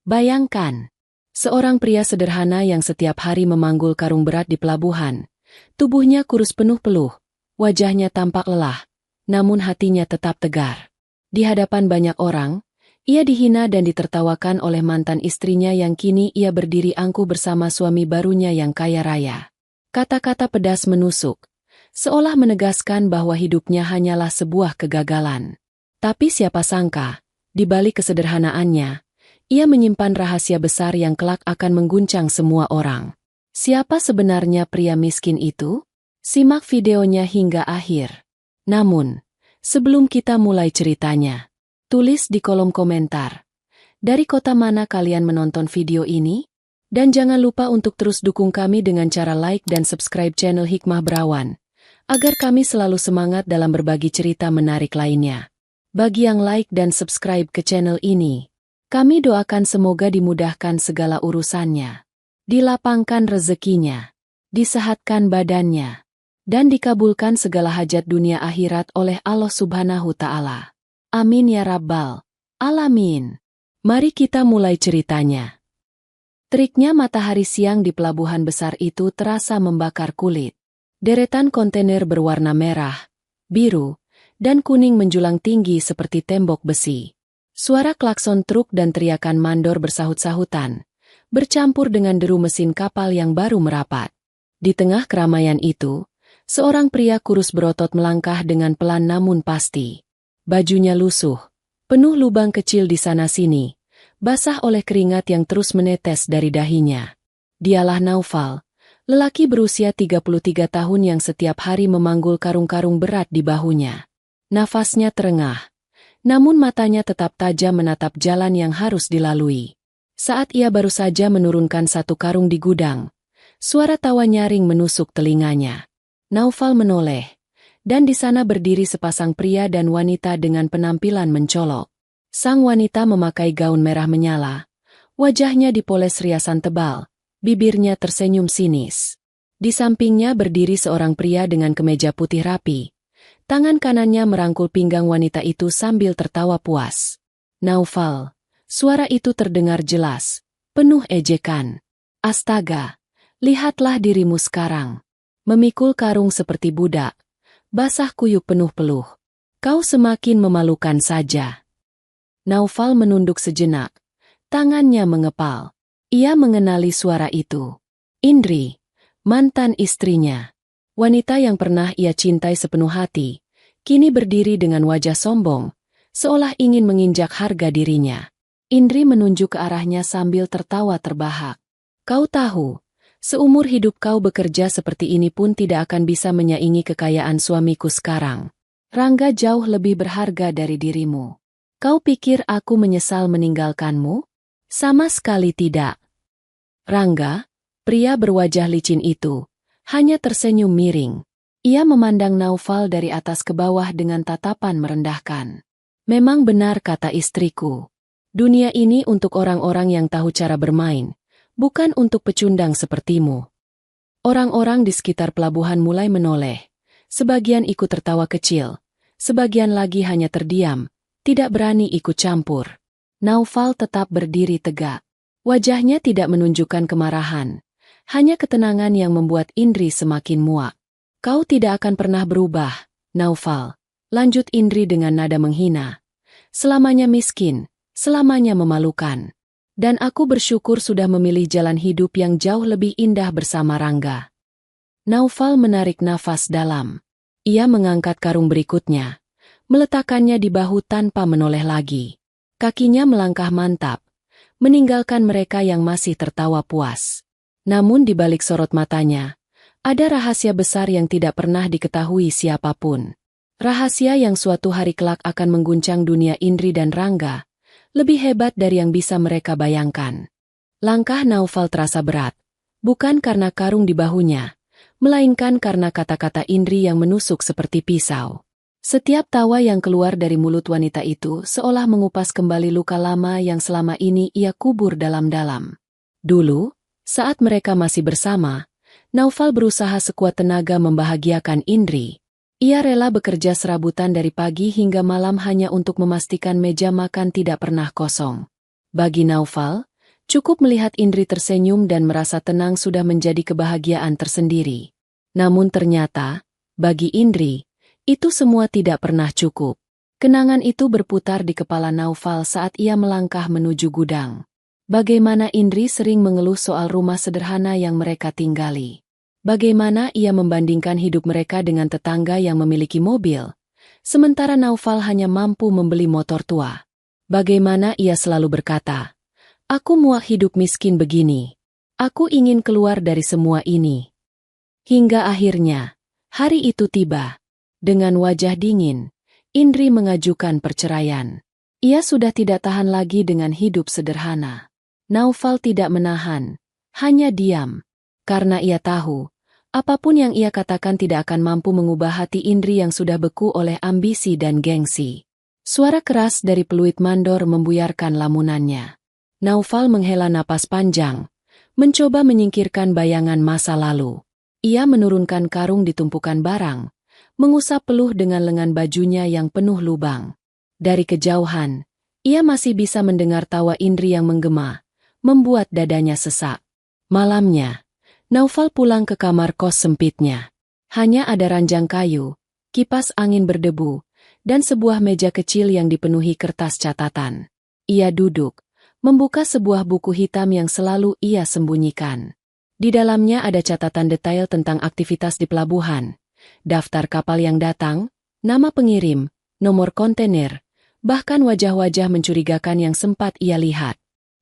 Bayangkan, seorang pria sederhana yang setiap hari memanggul karung berat di pelabuhan. Tubuhnya kurus penuh peluh, wajahnya tampak lelah, namun hatinya tetap tegar. Di hadapan banyak orang, ia dihina dan ditertawakan oleh mantan istrinya yang kini ia berdiri angkuh bersama suami barunya yang kaya raya. Kata-kata pedas menusuk, seolah menegaskan bahwa hidupnya hanyalah sebuah kegagalan. Tapi siapa sangka, di balik kesederhanaannya, ia menyimpan rahasia besar yang kelak akan mengguncang semua orang. Siapa sebenarnya pria miskin itu? Simak videonya hingga akhir. Namun, sebelum kita mulai ceritanya, tulis di kolom komentar, dari kota mana kalian menonton video ini? Dan jangan lupa untuk terus dukung kami dengan cara like dan subscribe channel Hikmah Berawan, agar kami selalu semangat dalam berbagi cerita menarik lainnya. Bagi yang like dan subscribe ke channel ini, kami doakan semoga dimudahkan segala urusannya, dilapangkan rezekinya, disehatkan badannya, dan dikabulkan segala hajat dunia akhirat oleh Allah Subhanahu Ta'ala. Amin ya Rabbal Alamin. Mari kita mulai ceritanya. Teriknya matahari siang di pelabuhan besar itu terasa membakar kulit. Deretan kontainer berwarna merah, biru, dan kuning menjulang tinggi seperti tembok besi. Suara klakson truk dan teriakan mandor bersahut-sahutan, bercampur dengan deru mesin kapal yang baru merapat. Di tengah keramaian itu, seorang pria kurus berotot melangkah dengan pelan namun pasti. Bajunya lusuh, penuh lubang kecil di sana-sini, basah oleh keringat yang terus menetes dari dahinya. Dialah Naufal, lelaki berusia 33 tahun yang setiap hari memanggul karung-karung berat di bahunya. Nafasnya terengah, namun matanya tetap tajam menatap jalan yang harus dilalui. Saat ia baru saja menurunkan satu karung di gudang, suara tawa nyaring menusuk telinganya. Naufal menoleh, dan di sana berdiri sepasang pria dan wanita dengan penampilan mencolok. Sang wanita memakai gaun merah menyala, wajahnya dipoles riasan tebal, bibirnya tersenyum sinis. Di sampingnya berdiri seorang pria dengan kemeja putih rapi. Tangan kanannya merangkul pinggang wanita itu sambil tertawa puas. Naufal, suara itu terdengar jelas, penuh ejekan. Astaga, lihatlah dirimu sekarang. Memikul karung seperti budak, basah kuyup penuh peluh. Kau semakin memalukan saja. Naufal menunduk sejenak, tangannya mengepal. Ia mengenali suara itu. Indri, mantan istrinya. Wanita yang pernah ia cintai sepenuh hati, kini berdiri dengan wajah sombong, seolah ingin menginjak harga dirinya. Indri menunjuk ke arahnya sambil tertawa terbahak. Kau tahu, seumur hidup kau bekerja seperti ini pun tidak akan bisa menyaingi kekayaan suamiku sekarang. Rangga jauh lebih berharga dari dirimu. Kau pikir aku menyesal meninggalkanmu? Sama sekali tidak. Rangga, pria berwajah licin itu, hanya tersenyum miring. Ia memandang Naufal dari atas ke bawah dengan tatapan merendahkan. Memang benar kata istriku. Dunia ini untuk orang-orang yang tahu cara bermain, bukan untuk pecundang sepertimu. Orang-orang di sekitar pelabuhan mulai menoleh. Sebagian ikut tertawa kecil, sebagian lagi hanya terdiam, tidak berani ikut campur. Naufal tetap berdiri tegak. Wajahnya tidak menunjukkan kemarahan, hanya ketenangan yang membuat Indri semakin muak. Kau tidak akan pernah berubah, Naufal, lanjut Indri dengan nada menghina. Selamanya miskin, selamanya memalukan. Dan aku bersyukur sudah memilih jalan hidup yang jauh lebih indah bersama Rangga. Naufal menarik nafas dalam. Ia mengangkat karung berikutnya, meletakkannya di bahu tanpa menoleh lagi. Kakinya melangkah mantap, meninggalkan mereka yang masih tertawa puas. Namun di balik sorot matanya, ada rahasia besar yang tidak pernah diketahui siapapun. Rahasia yang suatu hari kelak akan mengguncang dunia Indri dan Rangga, lebih hebat dari yang bisa mereka bayangkan. Langkah Naufal terasa berat, bukan karena karung di bahunya, melainkan karena kata-kata Indri yang menusuk seperti pisau. Setiap tawa yang keluar dari mulut wanita itu seolah mengupas kembali luka lama yang selama ini ia kubur dalam-dalam. Dulu, saat mereka masih bersama, Naufal berusaha sekuat tenaga membahagiakan Indri. Ia rela bekerja serabutan dari pagi hingga malam hanya untuk memastikan meja makan tidak pernah kosong. Bagi Naufal, Cukup melihat Indri tersenyum dan merasa tenang sudah menjadi kebahagiaan tersendiri. Namun ternyata, bagi Indri, itu semua tidak pernah cukup. Kenangan itu berputar di kepala Naufal saat ia melangkah menuju gudang. Bagaimana Indri sering mengeluh soal rumah sederhana yang mereka tinggali. Bagaimana ia membandingkan hidup mereka dengan tetangga yang memiliki mobil, sementara Naufal hanya mampu membeli motor tua. Bagaimana ia selalu berkata, "Aku muak hidup miskin begini. Aku ingin keluar dari semua ini." Hingga akhirnya, hari itu tiba. Dengan wajah dingin, Indri mengajukan perceraian. Ia sudah tidak tahan lagi dengan hidup sederhana. Naufal tidak menahan, hanya diam. Karena ia tahu, apapun yang ia katakan tidak akan mampu mengubah hati Indri yang sudah beku oleh ambisi dan gengsi. Suara keras dari peluit mandor membuyarkan lamunannya. Naufal menghela napas panjang, mencoba menyingkirkan bayangan masa lalu. Ia menurunkan karung di tumpukan barang, mengusap peluh dengan lengan bajunya yang penuh lubang. Dari kejauhan, ia masih bisa mendengar tawa Indri yang menggema, membuat dadanya sesak. Malamnya, Naufal pulang ke kamar kos sempitnya. Hanya ada ranjang kayu, kipas angin berdebu, dan sebuah meja kecil yang dipenuhi kertas catatan. Ia duduk, membuka sebuah buku hitam yang selalu ia sembunyikan. Di dalamnya ada catatan detail tentang aktivitas di pelabuhan, daftar kapal yang datang, nama pengirim, nomor kontainer, bahkan wajah-wajah mencurigakan yang sempat ia lihat.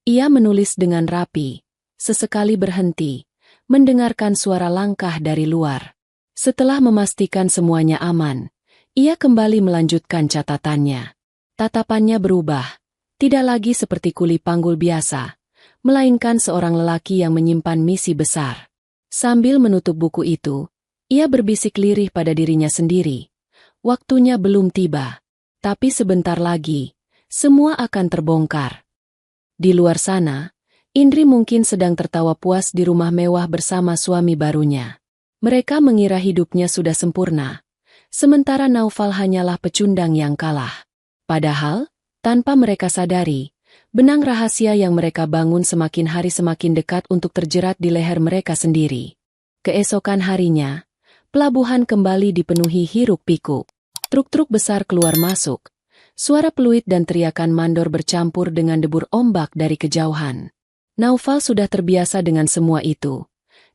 Ia menulis dengan rapi, sesekali berhenti, mendengarkan suara langkah dari luar. Setelah memastikan semuanya aman, ia kembali melanjutkan catatannya. Tatapannya berubah, tidak lagi seperti kuli panggul biasa, melainkan seorang lelaki yang menyimpan misi besar. Sambil menutup buku itu, ia berbisik lirih pada dirinya sendiri. Waktunya belum tiba, tapi sebentar lagi, semua akan terbongkar. Di luar sana, Indri mungkin sedang tertawa puas di rumah mewah bersama suami barunya. Mereka mengira hidupnya sudah sempurna, sementara Naufal hanyalah pecundang yang kalah. Padahal, tanpa mereka sadari, benang rahasia yang mereka bangun semakin hari semakin dekat untuk terjerat di leher mereka sendiri. Keesokan harinya, pelabuhan kembali dipenuhi hiruk-pikuk. Truk-truk besar keluar masuk. Suara peluit dan teriakan mandor bercampur dengan debur ombak dari kejauhan. Naufal sudah terbiasa dengan semua itu.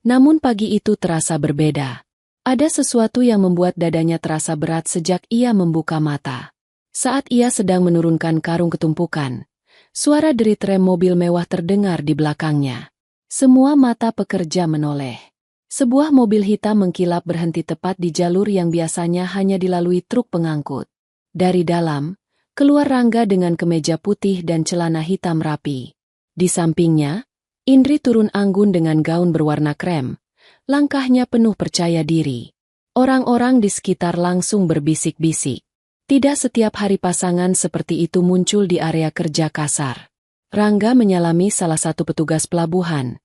Namun pagi itu terasa berbeda. Ada sesuatu yang membuat dadanya terasa berat sejak ia membuka mata. Saat ia sedang menurunkan karung ketumpukan, suara derit rem mobil mewah terdengar di belakangnya. Semua mata pekerja menoleh. Sebuah mobil hitam mengkilap berhenti tepat di jalur yang biasanya hanya dilalui truk pengangkut. Dari dalam, keluar Rangga dengan kemeja putih dan celana hitam rapi. Di sampingnya, Indri turun anggun dengan gaun berwarna krem. Langkahnya penuh percaya diri. Orang-orang di sekitar langsung berbisik-bisik. Tidak setiap hari pasangan seperti itu muncul di area kerja kasar. Rangga menyalami salah satu petugas pelabuhan,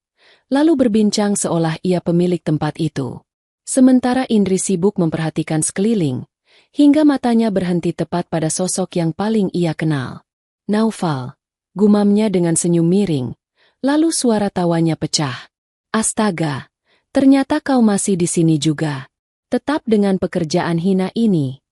lalu berbincang seolah ia pemilik tempat itu. Sementara Indri sibuk memperhatikan sekeliling, hingga matanya berhenti tepat pada sosok yang paling ia kenal. "Naufal," gumamnya dengan senyum miring, lalu suara tawanya pecah. "Astaga, ternyata kau masih di sini juga. Tetap dengan pekerjaan hina ini."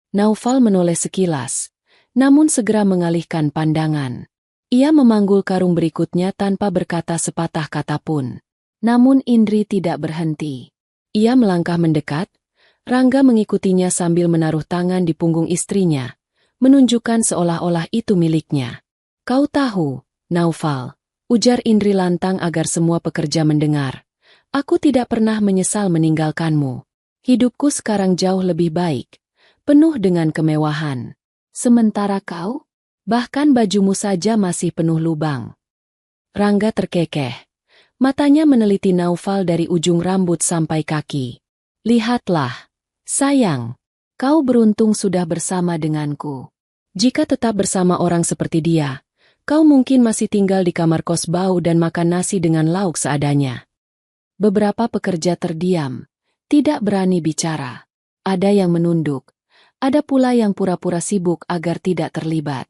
Naufal menoleh sekilas, namun segera mengalihkan pandangan. Ia memanggul karung berikutnya tanpa berkata sepatah kata pun. Namun Indri tidak berhenti. Ia melangkah mendekat, Rangga mengikutinya sambil menaruh tangan di punggung istrinya, menunjukkan seolah-olah itu miliknya. "Kau tahu, Naufal," ujar Indri lantang agar semua pekerja mendengar. "Aku tidak pernah menyesal meninggalkanmu. Hidupku sekarang jauh lebih baik, penuh dengan kemewahan. Sementara kau, bahkan bajumu saja masih penuh lubang." Rangga terkekeh. Matanya meneliti Naufal dari ujung rambut sampai kaki. "Lihatlah, sayang, kau beruntung sudah bersama denganku. Jika tetap bersama orang seperti dia, kau mungkin masih tinggal di kamar kos bau dan makan nasi dengan lauk seadanya." Beberapa pekerja terdiam, tidak berani bicara. Ada yang menunduk, ada pula yang pura-pura sibuk agar tidak terlibat.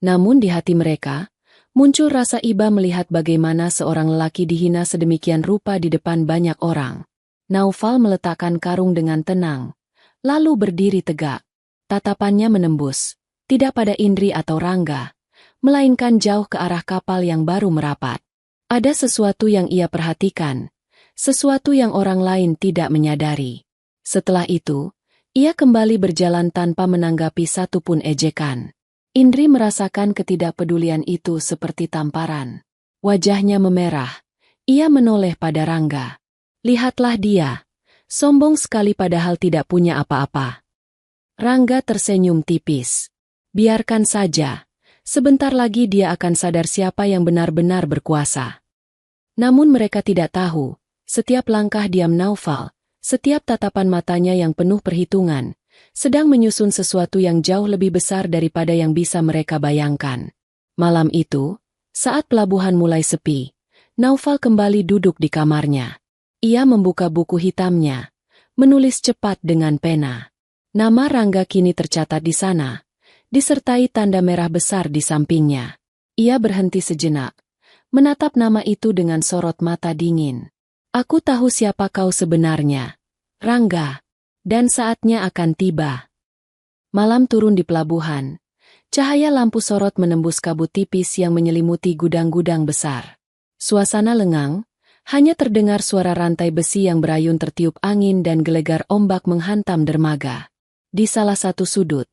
Namun di hati mereka, Muncul rasa iba melihat bagaimana seorang lelaki dihina sedemikian rupa di depan banyak orang. Naufal meletakkan karung dengan tenang, lalu berdiri tegak. Tatapannya menembus, tidak pada Indri atau Rangga, melainkan jauh ke arah kapal yang baru merapat. Ada sesuatu yang ia perhatikan, sesuatu yang orang lain tidak menyadari. Setelah itu, ia kembali berjalan tanpa menanggapi satupun ejekan. Indri merasakan ketidakpedulian itu seperti tamparan. Wajahnya memerah. Ia menoleh pada Rangga. Lihatlah dia. Sombong sekali padahal tidak punya apa-apa. Rangga tersenyum tipis. Biarkan saja. Sebentar lagi dia akan sadar siapa yang benar-benar berkuasa. Namun mereka tidak tahu, setiap langkah diam Naufal, setiap tatapan matanya yang penuh perhitungan, sedang menyusun sesuatu yang jauh lebih besar daripada yang bisa mereka bayangkan. Malam itu, saat pelabuhan mulai sepi, Naufal kembali duduk di kamarnya. Ia membuka buku hitamnya, menulis cepat dengan pena. Nama Rangga kini tercatat di sana, disertai tanda merah besar di sampingnya. Ia berhenti sejenak, menatap nama itu dengan sorot mata dingin. Aku tahu siapa kau sebenarnya, Rangga. Dan saatnya akan tiba. Malam turun di pelabuhan. Cahaya lampu sorot menembus kabut tipis yang menyelimuti gudang-gudang besar. Suasana lengang, hanya terdengar suara rantai besi yang berayun tertiup angin dan gelegar ombak menghantam dermaga. Di salah satu sudut,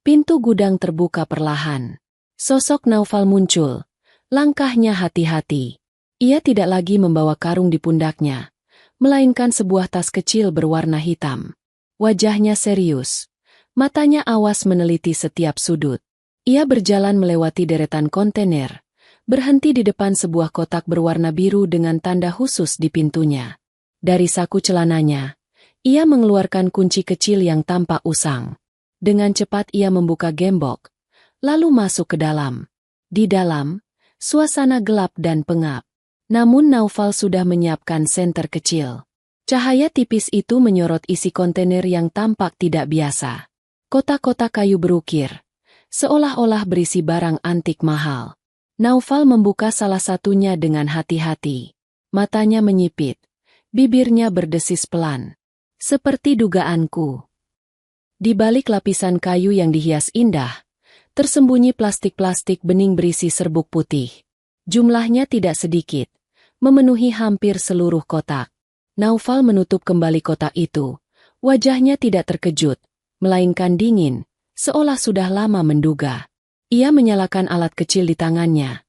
pintu gudang terbuka perlahan. Sosok Naufal muncul. Langkahnya hati-hati. Ia tidak lagi membawa karung di pundaknya, melainkan sebuah tas kecil berwarna hitam. Wajahnya serius. Matanya awas meneliti setiap sudut. Ia berjalan melewati deretan kontainer, berhenti di depan sebuah kotak berwarna biru dengan tanda khusus di pintunya. Dari saku celananya, ia mengeluarkan kunci kecil yang tampak usang. Dengan cepat ia membuka gembok, lalu masuk ke dalam. Di dalam, suasana gelap dan pengap. Namun Naufal sudah menyiapkan senter kecil. Cahaya tipis itu menyorot isi kontainer yang tampak tidak biasa. Kotak-kotak kayu berukir, seolah-olah berisi barang antik mahal. Naufal membuka salah satunya dengan hati-hati. Matanya menyipit, bibirnya berdesis pelan. Seperti dugaanku. Di balik lapisan kayu yang dihias indah, tersembunyi plastik-plastik bening berisi serbuk putih. Jumlahnya tidak sedikit, memenuhi hampir seluruh kotak. Naufal menutup kembali kotak itu. Wajahnya tidak terkejut, melainkan dingin, seolah sudah lama menduga. Ia menyalakan alat kecil di tangannya.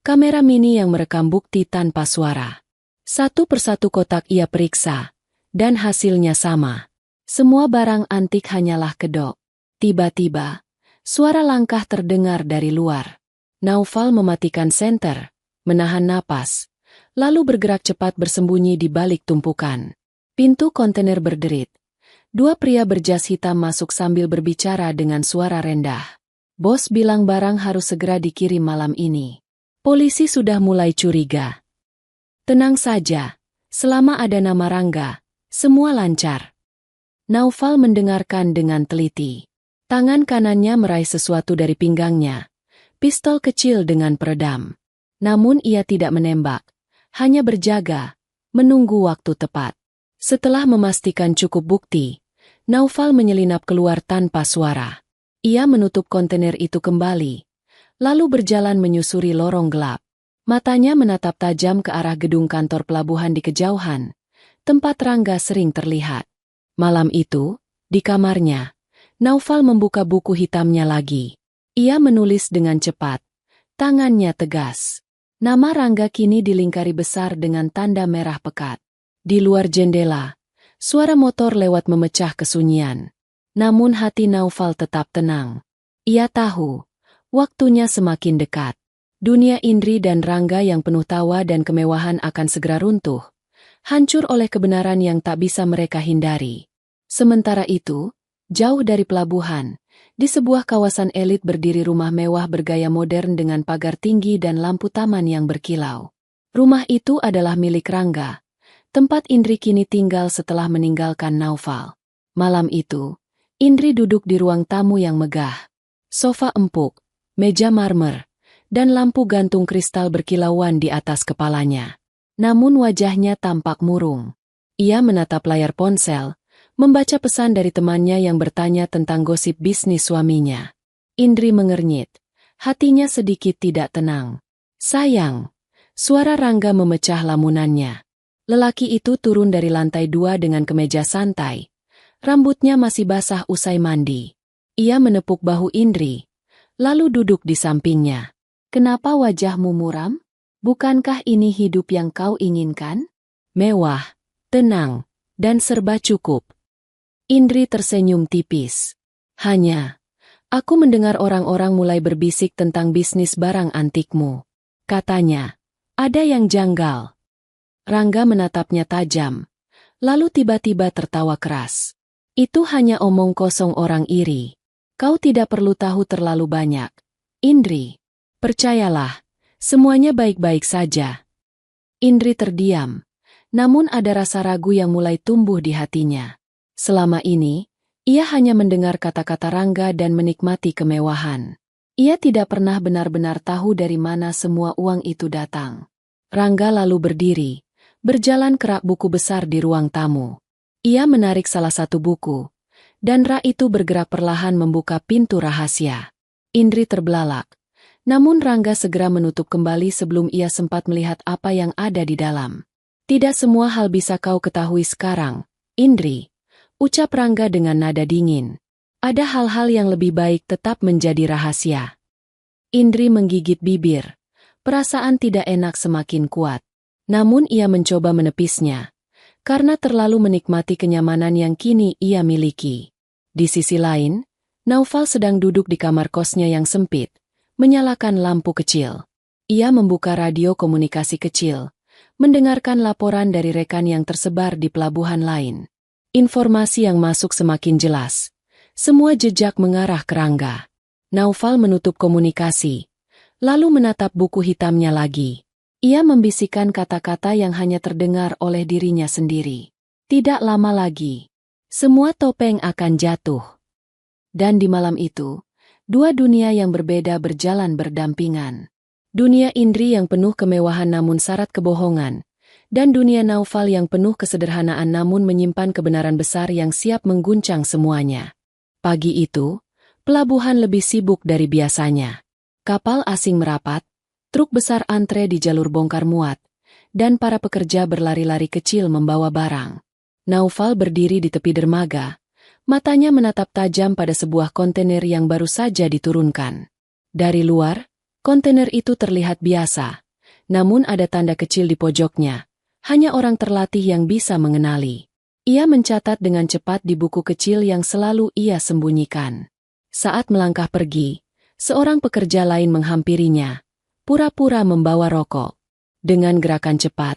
Kamera mini yang merekam bukti tanpa suara. Satu persatu kotak ia periksa, dan hasilnya sama. Semua barang antik hanyalah kedok. Tiba-tiba, suara langkah terdengar dari luar. Naufal mematikan senter, menahan napas, lalu bergerak cepat bersembunyi di balik tumpukan. Pintu kontainer berderit. Dua pria berjas hitam masuk sambil berbicara dengan suara rendah. Bos bilang barang harus segera dikirim malam ini. Polisi sudah mulai curiga. Tenang saja, selama ada nama Rangga, semua lancar. Naufal mendengarkan dengan teliti. Tangan kanannya meraih sesuatu dari pinggangnya. Pistol kecil dengan peredam. Namun ia tidak menembak. Hanya berjaga, menunggu waktu tepat. Setelah memastikan cukup bukti, Naufal menyelinap keluar tanpa suara. Ia menutup kontainer itu kembali, lalu berjalan menyusuri lorong gelap. Matanya menatap tajam ke arah gedung kantor pelabuhan di kejauhan, tempat Rangga sering terlihat. Malam itu, di kamarnya, Naufal membuka buku hitamnya lagi. Ia menulis dengan cepat, tangannya tegas. Nama Rangga kini dilingkari besar dengan tanda merah pekat. Di luar jendela, suara motor lewat memecah kesunyian. Namun hati Naufal tetap tenang. Ia tahu, waktunya semakin dekat. Dunia Indri dan Rangga yang penuh tawa dan kemewahan akan segera runtuh, hancur oleh kebenaran yang tak bisa mereka hindari. Sementara itu, jauh dari pelabuhan, di sebuah kawasan elit berdiri rumah mewah bergaya modern dengan pagar tinggi dan lampu taman yang berkilau. Rumah itu adalah milik Rangga, tempat Indri kini tinggal setelah meninggalkan Naufal. Malam itu, Indri duduk di ruang tamu yang megah. Sofa empuk, meja marmer, dan lampu gantung kristal berkilauan di atas kepalanya. Namun wajahnya tampak murung. Ia menatap layar ponsel, membaca pesan dari temannya yang bertanya tentang gosip bisnis suaminya. Indri mengernyit. Hatinya sedikit tidak tenang. Sayang, suara Rangga memecah lamunannya. Lelaki itu turun dari lantai 2 dengan kemeja santai. Rambutnya masih basah usai mandi. Ia menepuk bahu Indri, lalu duduk di sampingnya. Kenapa wajahmu muram? Bukankah ini hidup yang kau inginkan? Mewah, tenang, dan serba cukup. Indri tersenyum tipis. Hanya, aku mendengar orang-orang mulai berbisik tentang bisnis barang antikmu. Katanya, ada yang janggal. Rangga menatapnya tajam, lalu tiba-tiba tertawa keras. Itu hanya omong kosong orang iri. Kau tidak perlu tahu terlalu banyak. Indri, percayalah, semuanya baik-baik saja. Indri terdiam, namun ada rasa ragu yang mulai tumbuh di hatinya. Selama ini, ia hanya mendengar kata-kata Rangga dan menikmati kemewahan. Ia tidak pernah benar-benar tahu dari mana semua uang itu datang. Rangga lalu berdiri, berjalan ke rak buku besar di ruang tamu. Ia menarik salah satu buku, dan rak itu bergerak perlahan membuka pintu rahasia. Indri terbelalak, namun Rangga segera menutup kembali sebelum ia sempat melihat apa yang ada di dalam. Tidak semua hal bisa kau ketahui sekarang, Indri, ucap Rangga dengan nada dingin. Ada hal-hal yang lebih baik tetap menjadi rahasia. Indri menggigit bibir. Perasaan tidak enak semakin kuat. Namun ia mencoba menepisnya, karena terlalu menikmati kenyamanan yang kini ia miliki. Di sisi lain, Naufal sedang duduk di kamar kosnya yang sempit, menyalakan lampu kecil. Ia membuka radio komunikasi kecil, mendengarkan laporan dari rekan yang tersebar di pelabuhan lain. Informasi yang masuk semakin jelas. Semua jejak mengarah ke Rangga. Naufal menutup komunikasi, lalu menatap buku hitamnya lagi. Ia membisikkan kata-kata yang hanya terdengar oleh dirinya sendiri. Tidak lama lagi, semua topeng akan jatuh. Dan di malam itu, dua dunia yang berbeda berjalan berdampingan. Dunia Indri yang penuh kemewahan namun syarat kebohongan, dan dunia Naufal yang penuh kesederhanaan namun menyimpan kebenaran besar yang siap mengguncang semuanya. Pagi itu, pelabuhan lebih sibuk dari biasanya. Kapal asing merapat, truk besar antre di jalur bongkar muat, dan para pekerja berlari-lari kecil membawa barang. Naufal berdiri di tepi dermaga, matanya menatap tajam pada sebuah kontainer yang baru saja diturunkan. Dari luar, kontainer itu terlihat biasa, namun ada tanda kecil di pojoknya. Hanya orang terlatih yang bisa mengenali. Ia mencatat dengan cepat di buku kecil yang selalu ia sembunyikan. Saat melangkah pergi, seorang pekerja lain menghampirinya, pura-pura membawa rokok. Dengan gerakan cepat,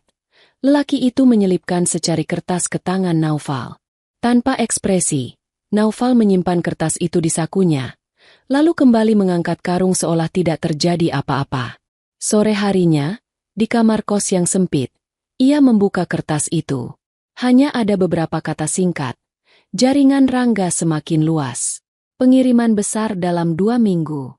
lelaki itu menyelipkan secari kertas ke tangan Naufal. Tanpa ekspresi, Naufal menyimpan kertas itu di sakunya, lalu kembali mengangkat karung seolah tidak terjadi apa-apa. Sore harinya, di kamar kos yang sempit, ia membuka kertas itu. Hanya ada beberapa kata singkat. Jaringan Rangga semakin luas. Pengiriman besar dalam 2 minggu.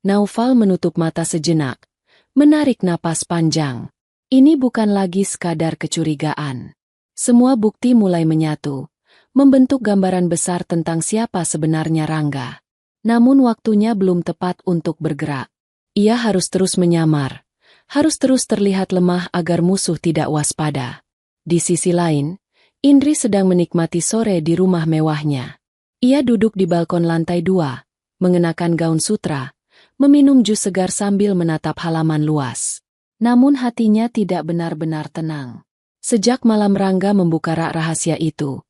Naufal menutup mata sejenak, menarik napas panjang. Ini bukan lagi sekadar kecurigaan. Semua bukti mulai menyatu, membentuk gambaran besar tentang siapa sebenarnya Rangga. Namun waktunya belum tepat untuk bergerak. Ia harus terus menyamar, harus terus terlihat lemah agar musuh tidak waspada. Di sisi lain, Indri sedang menikmati sore di rumah mewahnya. Ia duduk di balkon lantai 2, mengenakan gaun sutra, meminum jus segar sambil menatap halaman luas. Namun hatinya tidak benar-benar tenang. Sejak malam Rangga membuka rak rahasia itu,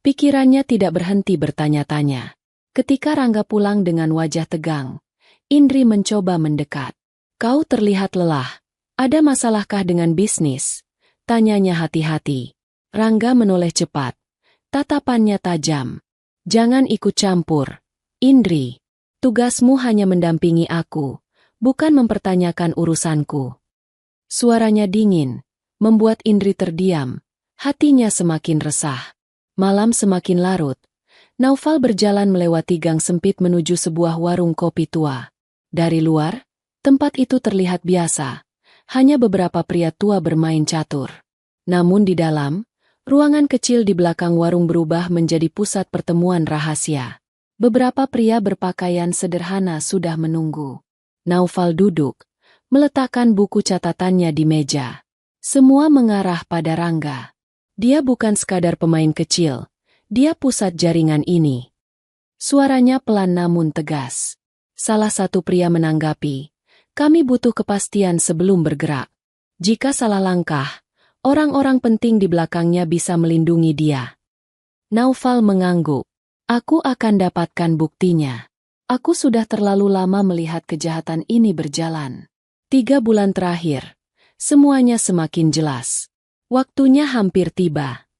pikirannya tidak berhenti bertanya-tanya. Ketika Rangga pulang dengan wajah tegang, Indri mencoba mendekat. Kau terlihat lelah. Ada masalahkah dengan bisnis? Tanyanya hati-hati. Rangga menoleh cepat. Tatapannya tajam. Jangan ikut campur, Indri. Tugasmu hanya mendampingi aku, bukan mempertanyakan urusanku. Suaranya dingin, membuat Indri terdiam. Hatinya semakin resah. Malam semakin larut. Naufal berjalan melewati gang sempit menuju sebuah warung kopi tua. Dari luar, Tempat itu terlihat biasa, hanya beberapa pria tua bermain catur. Namun di dalam, ruangan kecil di belakang warung berubah menjadi pusat pertemuan rahasia. Beberapa pria berpakaian sederhana sudah menunggu. Naufal duduk, meletakkan buku catatannya di meja. Semua mengarah pada Rangga. Dia bukan sekadar pemain kecil, dia pusat jaringan ini. Suaranya pelan namun tegas. Salah satu pria menanggapi, kami butuh kepastian sebelum bergerak. Jika salah langkah, orang-orang penting di belakangnya bisa melindungi dia. Naufal mengangguk. Aku akan dapatkan buktinya. Aku sudah terlalu lama melihat kejahatan ini berjalan. 3 bulan terakhir, semuanya semakin jelas. Waktunya hampir tiba.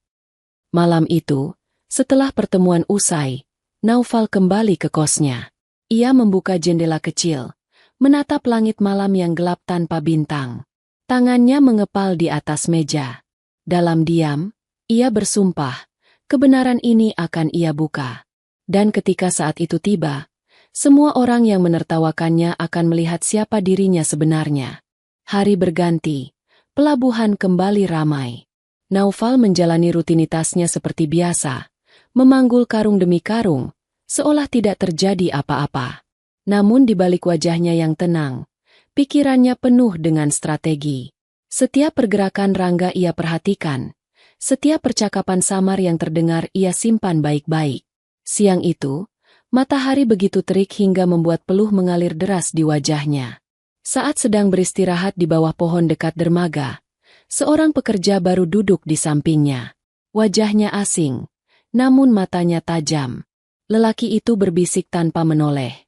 Malam itu, setelah pertemuan usai, Naufal kembali ke kosnya. Ia membuka jendela kecil, menatap langit malam yang gelap tanpa bintang. Tangannya mengepal di atas meja. Dalam diam, ia bersumpah, kebenaran ini akan ia buka. Dan ketika saat itu tiba, semua orang yang menertawakannya akan melihat siapa dirinya sebenarnya. Hari berganti, pelabuhan kembali ramai. Naufal menjalani rutinitasnya seperti biasa, memanggul karung demi karung, seolah tidak terjadi apa-apa. Namun di balik wajahnya yang tenang, pikirannya penuh dengan strategi. Setiap pergerakan Rangga ia perhatikan, setiap percakapan samar yang terdengar ia simpan baik-baik. Siang itu, matahari begitu terik hingga membuat peluh mengalir deras di wajahnya. Saat sedang beristirahat di bawah pohon dekat dermaga, seorang pekerja baru duduk di sampingnya. Wajahnya asing, namun matanya tajam. Lelaki itu berbisik tanpa menoleh.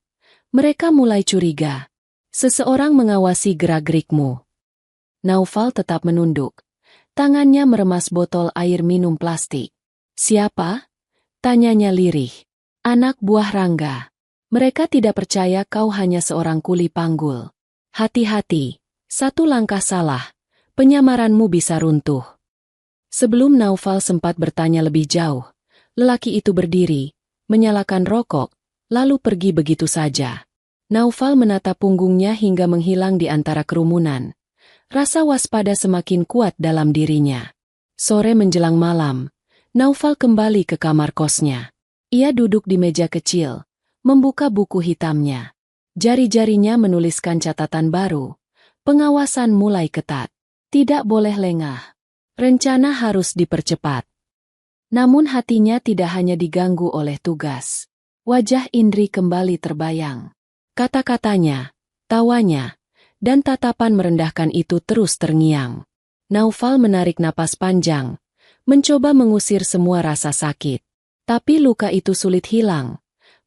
Mereka mulai curiga. Seseorang mengawasi gerak-gerikmu. Naufal tetap menunduk. Tangannya meremas botol air minum plastik. Siapa? Tanyanya lirih. Anak buah Rangga. Mereka tidak percaya kau hanya seorang kuli panggul. Hati-hati, satu langkah salah, penyamaranmu bisa runtuh. Sebelum Naufal sempat bertanya lebih jauh, lelaki itu berdiri, menyalakan rokok, lalu pergi begitu saja. Naufal menatap punggungnya hingga menghilang di antara kerumunan. Rasa waspada semakin kuat dalam dirinya. Sore menjelang malam, Naufal kembali ke kamar kosnya. Ia duduk di meja kecil, membuka buku hitamnya. Jari-jarinya menuliskan catatan baru. Pengawasan mulai ketat. Tidak boleh lengah. Rencana harus dipercepat. Namun hatinya tidak hanya diganggu oleh tugas. Wajah Indri kembali terbayang. Kata-katanya, tawanya, dan tatapan merendahkan itu terus terngiang. Naufal menarik napas panjang, mencoba mengusir semua rasa sakit. Tapi luka itu sulit hilang,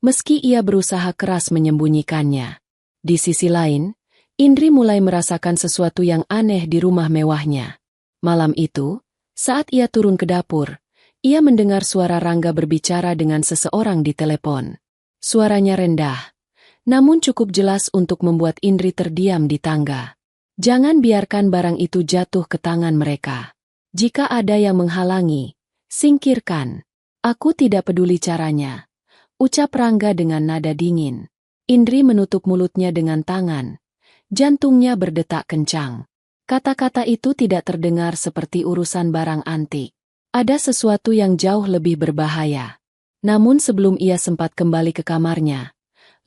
meski ia berusaha keras menyembunyikannya. Di sisi lain, Indri mulai merasakan sesuatu yang aneh di rumah mewahnya. Malam itu, saat ia turun ke dapur, ia mendengar suara Rangga berbicara dengan seseorang di telepon. Suaranya rendah, namun cukup jelas untuk membuat Indri terdiam di tangga. Jangan biarkan barang itu jatuh ke tangan mereka. Jika ada yang menghalangi, singkirkan. Aku tidak peduli caranya, ucap Rangga dengan nada dingin. Indri menutup mulutnya dengan tangan. Jantungnya berdetak kencang. Kata-kata itu tidak terdengar seperti urusan barang antik. Ada sesuatu yang jauh lebih berbahaya. Namun sebelum ia sempat kembali ke kamarnya,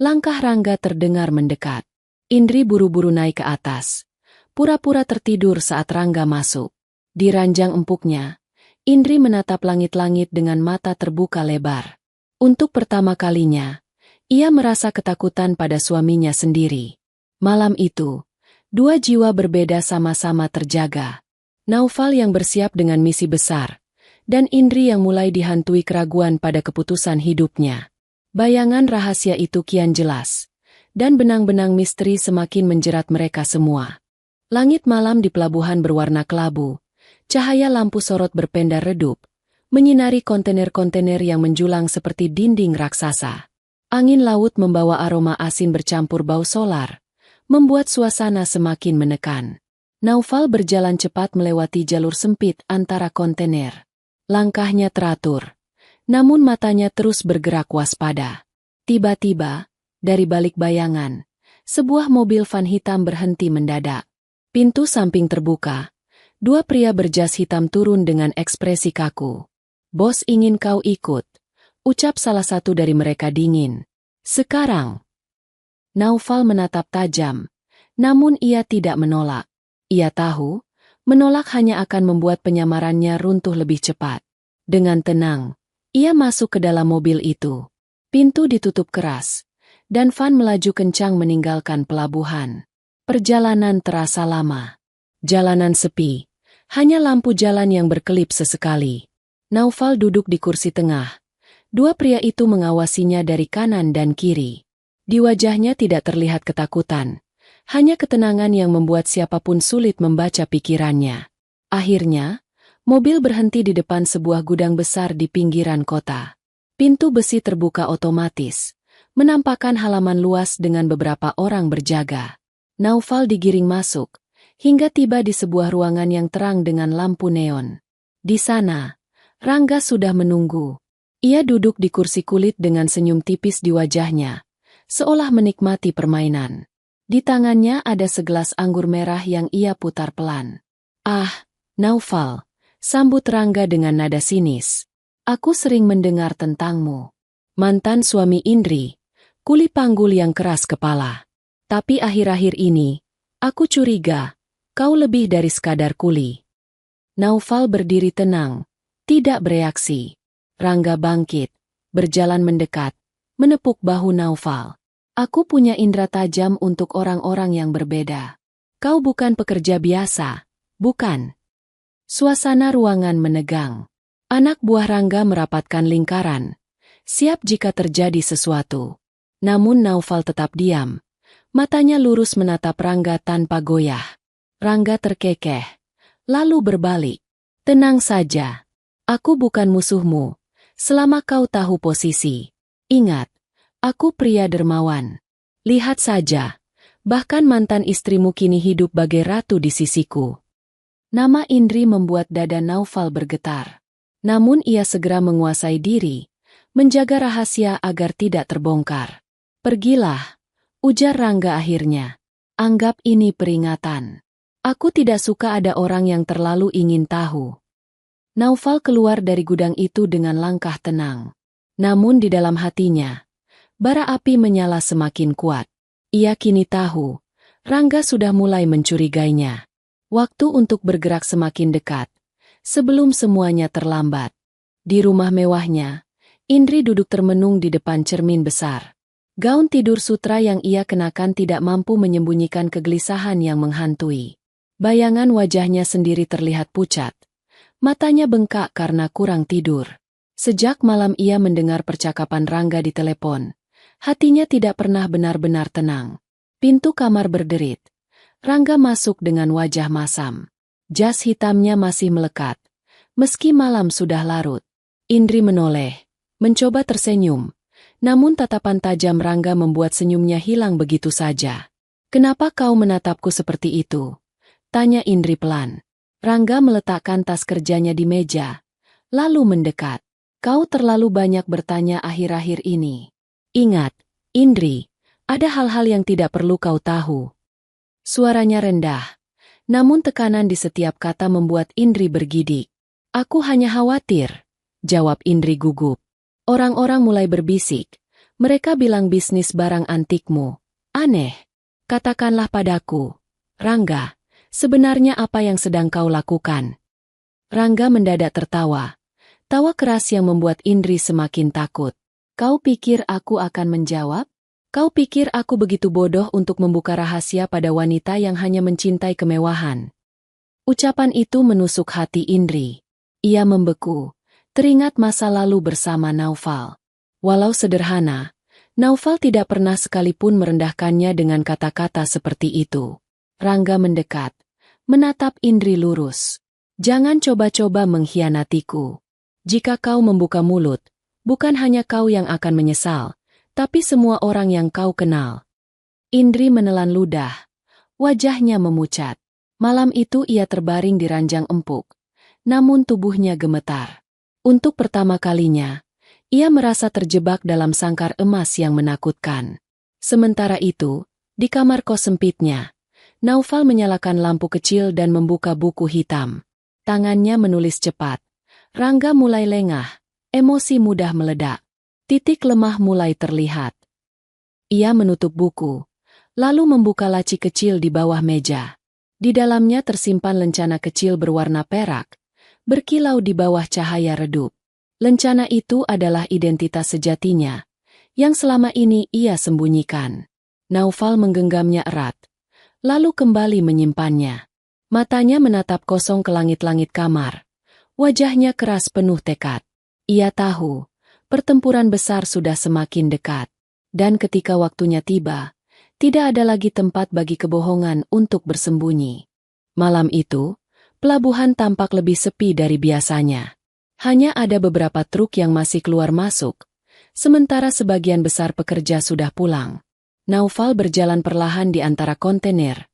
langkah Rangga terdengar mendekat. Indri buru-buru naik ke atas. Pura-pura tertidur saat Rangga masuk. Di ranjang empuknya, Indri menatap langit-langit dengan mata terbuka lebar. Untuk pertama kalinya, ia merasa ketakutan pada suaminya sendiri. Malam itu, dua jiwa berbeda sama-sama terjaga. Naufal yang bersiap dengan misi besar, dan Indri yang mulai dihantui keraguan pada keputusan hidupnya. Bayangan rahasia itu kian jelas, dan benang-benang misteri semakin menjerat mereka semua. Langit malam di pelabuhan berwarna kelabu. Cahaya lampu sorot berpendar redup, menyinari kontainer-kontainer yang menjulang seperti dinding raksasa. Angin laut membawa aroma asin bercampur bau solar, membuat suasana semakin menekan. Naufal berjalan cepat melewati jalur sempit antara kontainer. Langkahnya teratur, namun matanya terus bergerak waspada. Tiba-tiba, dari balik bayangan, Sebuah mobil van hitam berhenti mendadak. Pintu samping terbuka. Dua pria berjas hitam turun dengan ekspresi kaku. "Bos ingin kau ikut," ucap salah satu dari mereka dingin. "Sekarang." Naufal menatap tajam, namun ia tidak menolak. Ia tahu, menolak hanya akan membuat penyamarannya runtuh lebih cepat. Dengan tenang, ia masuk ke dalam mobil itu. Pintu ditutup keras, dan van melaju kencang meninggalkan pelabuhan. Perjalanan terasa lama. Jalanan sepi, hanya lampu jalan yang berkelip sesekali. Naufal duduk di kursi tengah. Dua pria itu mengawasinya dari kanan dan kiri. Di wajahnya tidak terlihat ketakutan, hanya ketenangan yang membuat siapapun sulit membaca pikirannya. Akhirnya, mobil berhenti di depan sebuah gudang besar di pinggiran kota. Pintu besi terbuka otomatis, menampakkan halaman luas dengan beberapa orang berjaga. Naufal digiring masuk, hingga tiba di sebuah ruangan yang terang dengan lampu neon. Di sana, Rangga sudah menunggu. Ia duduk di kursi kulit dengan senyum tipis di wajahnya, seolah menikmati permainan. Di tangannya ada segelas anggur merah yang ia putar pelan. "Ah, Naufal," sambut Rangga dengan nada sinis. "Aku sering mendengar tentangmu. Mantan suami Indri, kuli panggul yang keras kepala. Tapi akhir-akhir ini, aku curiga, kau lebih dari sekadar kuli." Naufal berdiri tenang, tidak bereaksi. Rangga bangkit, berjalan mendekat, menepuk bahu Naufal. "Aku punya indera tajam untuk orang-orang yang berbeda. Kau bukan pekerja biasa, bukan?" Suasana ruangan menegang. Anak buah Rangga merapatkan lingkaran, siap jika terjadi sesuatu. Namun Naufal tetap diam. Matanya lurus menatap Rangga tanpa goyah. Rangga terkekeh, lalu berbalik. "Tenang saja. Aku bukan musuhmu, selama kau tahu posisi. Ingat, aku pria dermawan. Lihat saja, bahkan mantan istrimu kini hidup bagai ratu di sisiku." Nama Indri membuat dada Naufal bergetar. Namun ia segera menguasai diri, menjaga rahasia agar tidak terbongkar. "Pergilah," ujar Rangga akhirnya. "Anggap ini peringatan. Aku tidak suka ada orang yang terlalu ingin tahu." Naufal keluar dari gudang itu dengan langkah tenang. Namun di dalam hatinya, bara api menyala semakin kuat. Ia kini tahu, Rangga sudah mulai mencurigainya. Waktu untuk bergerak semakin dekat, sebelum semuanya terlambat. Di rumah mewahnya, Indri duduk termenung di depan cermin besar. Gaun tidur sutra yang ia kenakan tidak mampu menyembunyikan kegelisahan yang menghantui. Bayangan wajahnya sendiri terlihat pucat. Matanya bengkak karena kurang tidur. Sejak malam ia mendengar percakapan Rangga di telepon. Hatinya tidak pernah benar-benar tenang. Pintu kamar berderit. Rangga masuk dengan wajah masam. Jas hitamnya masih melekat, meski malam sudah larut. Indri menoleh, mencoba tersenyum. Namun tatapan tajam Rangga membuat senyumnya hilang begitu saja. "Kenapa kau menatapku seperti itu?" tanya Indri pelan. Rangga meletakkan tas kerjanya di meja, lalu mendekat. "Kau terlalu banyak bertanya akhir-akhir ini. Ingat, Indri, ada hal-hal yang tidak perlu kau tahu." Suaranya rendah, namun tekanan di setiap kata membuat Indri bergidik. "Aku hanya khawatir," jawab Indri gugup. "Orang-orang mulai berbisik. Mereka bilang bisnis barang antikmu aneh. Katakanlah padaku, Rangga, sebenarnya apa yang sedang kau lakukan?" Rangga mendadak tertawa. Tawa keras yang membuat Indri semakin takut. "Kau pikir aku akan menjawab? Kau pikir aku begitu bodoh untuk membuka rahasia pada wanita yang hanya mencintai kemewahan?" Ucapan itu menusuk hati Indri. Ia membeku, teringat masa lalu bersama Naufal. Walau sederhana, Naufal tidak pernah sekalipun merendahkannya dengan kata-kata seperti itu. Rangga mendekat, menatap Indri lurus. "Jangan coba-coba mengkhianatiku. Jika kau membuka mulut, bukan hanya kau yang akan menyesal, tapi semua orang yang kau kenal." Indri menelan ludah. Wajahnya memucat. Malam itu ia terbaring di ranjang empuk. Namun tubuhnya gemetar. Untuk pertama kalinya, ia merasa terjebak dalam sangkar emas yang menakutkan. Sementara itu, Di kamar kos sempitnya, Naufal menyalakan lampu kecil dan membuka buku hitam. Tangannya menulis cepat. Rangga mulai lengah, emosi mudah meledak. Titik lemah mulai terlihat. Ia menutup buku, lalu membuka laci kecil di bawah meja. Di dalamnya tersimpan lencana kecil berwarna perak, berkilau di bawah cahaya redup. Lencana itu adalah identitas sejatinya, yang selama ini ia sembunyikan. Naufal menggenggamnya erat, lalu kembali menyimpannya. Matanya menatap kosong ke langit-langit kamar. Wajahnya keras penuh tekad. Ia tahu, pertempuran besar sudah semakin dekat. Dan ketika waktunya tiba, tidak ada lagi tempat bagi kebohongan untuk bersembunyi. Malam itu, pelabuhan tampak lebih sepi dari biasanya. Hanya ada beberapa truk yang masih keluar masuk, sementara sebagian besar pekerja sudah pulang. Naufal berjalan perlahan di antara kontainer.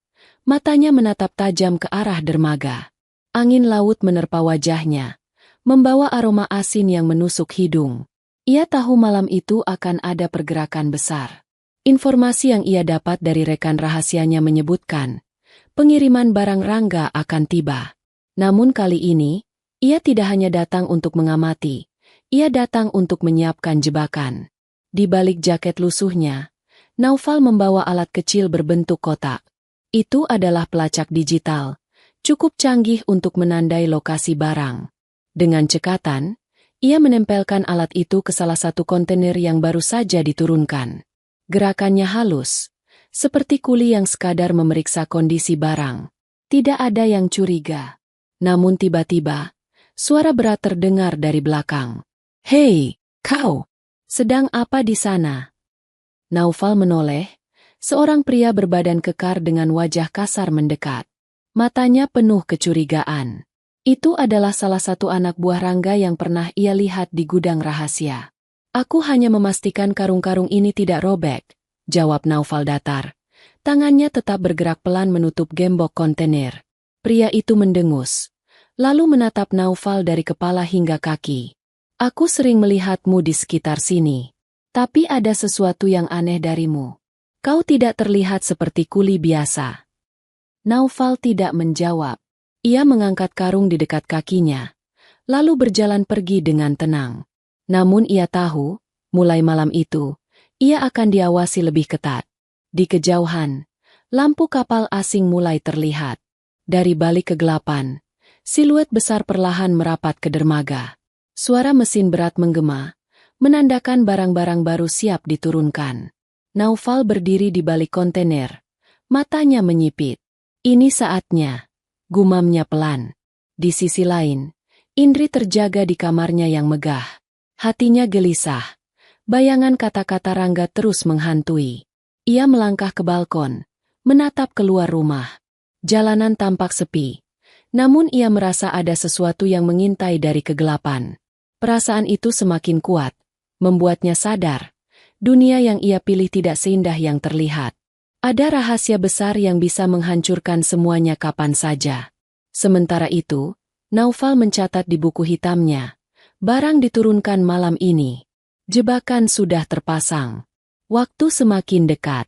Matanya menatap tajam ke arah dermaga. Angin laut menerpa wajahnya, membawa aroma asin yang menusuk hidung. Ia tahu malam itu akan ada pergerakan besar. Informasi yang ia dapat dari rekan rahasianya menyebutkan, pengiriman barang Rangga akan tiba. Namun kali ini, ia tidak hanya datang untuk mengamati, ia datang untuk menyiapkan jebakan. Di balik jaket lusuhnya, Naufal membawa alat kecil berbentuk kotak. Itu adalah pelacak digital, cukup canggih untuk menandai lokasi barang. Dengan cekatan, ia menempelkan alat itu ke salah satu kontainer yang baru saja diturunkan. Gerakannya halus, seperti kuli yang sekadar memeriksa kondisi barang. Tidak ada yang curiga. Namun tiba-tiba, suara berat terdengar dari belakang. "Hei, kau! Sedang apa di sana?" Naufal menoleh, seorang pria berbadan kekar dengan wajah kasar mendekat. Matanya penuh kecurigaan. Itu adalah salah satu anak buah Rangga yang pernah ia lihat di gudang rahasia. "Aku hanya memastikan karung-karung ini tidak robek," jawab Naufal datar. Tangannya tetap bergerak pelan menutup gembok kontainer. Pria itu mendengus, lalu menatap Naufal dari kepala hingga kaki. "Aku sering melihatmu di sekitar sini. Tapi ada sesuatu yang aneh darimu. Kau tidak terlihat seperti kuli biasa." Naufal tidak menjawab. Ia mengangkat karung di dekat kakinya, lalu berjalan pergi dengan tenang. Namun ia tahu, mulai malam itu, ia akan diawasi lebih ketat. Di kejauhan, lampu kapal asing mulai terlihat. Dari balik kegelapan, siluet besar perlahan merapat ke dermaga. Suara mesin berat menggema, menandakan barang-barang baru siap diturunkan. Naufal berdiri di balik kontainer, matanya menyipit. "Ini saatnya," gumamnya pelan. Di sisi lain, Indri terjaga di kamarnya yang megah. Hatinya gelisah. Bayangan kata-kata Rangga terus menghantui. Ia melangkah ke balkon, menatap keluar rumah. Jalanan tampak sepi. Namun ia merasa ada sesuatu yang mengintai dari kegelapan. Perasaan itu semakin kuat, membuatnya sadar. Dunia yang ia pilih tidak seindah yang terlihat. Ada rahasia besar yang bisa menghancurkan semuanya kapan saja. Sementara itu, Naufal mencatat di buku hitamnya. Barang diturunkan malam ini. Jebakan sudah terpasang. Waktu semakin dekat.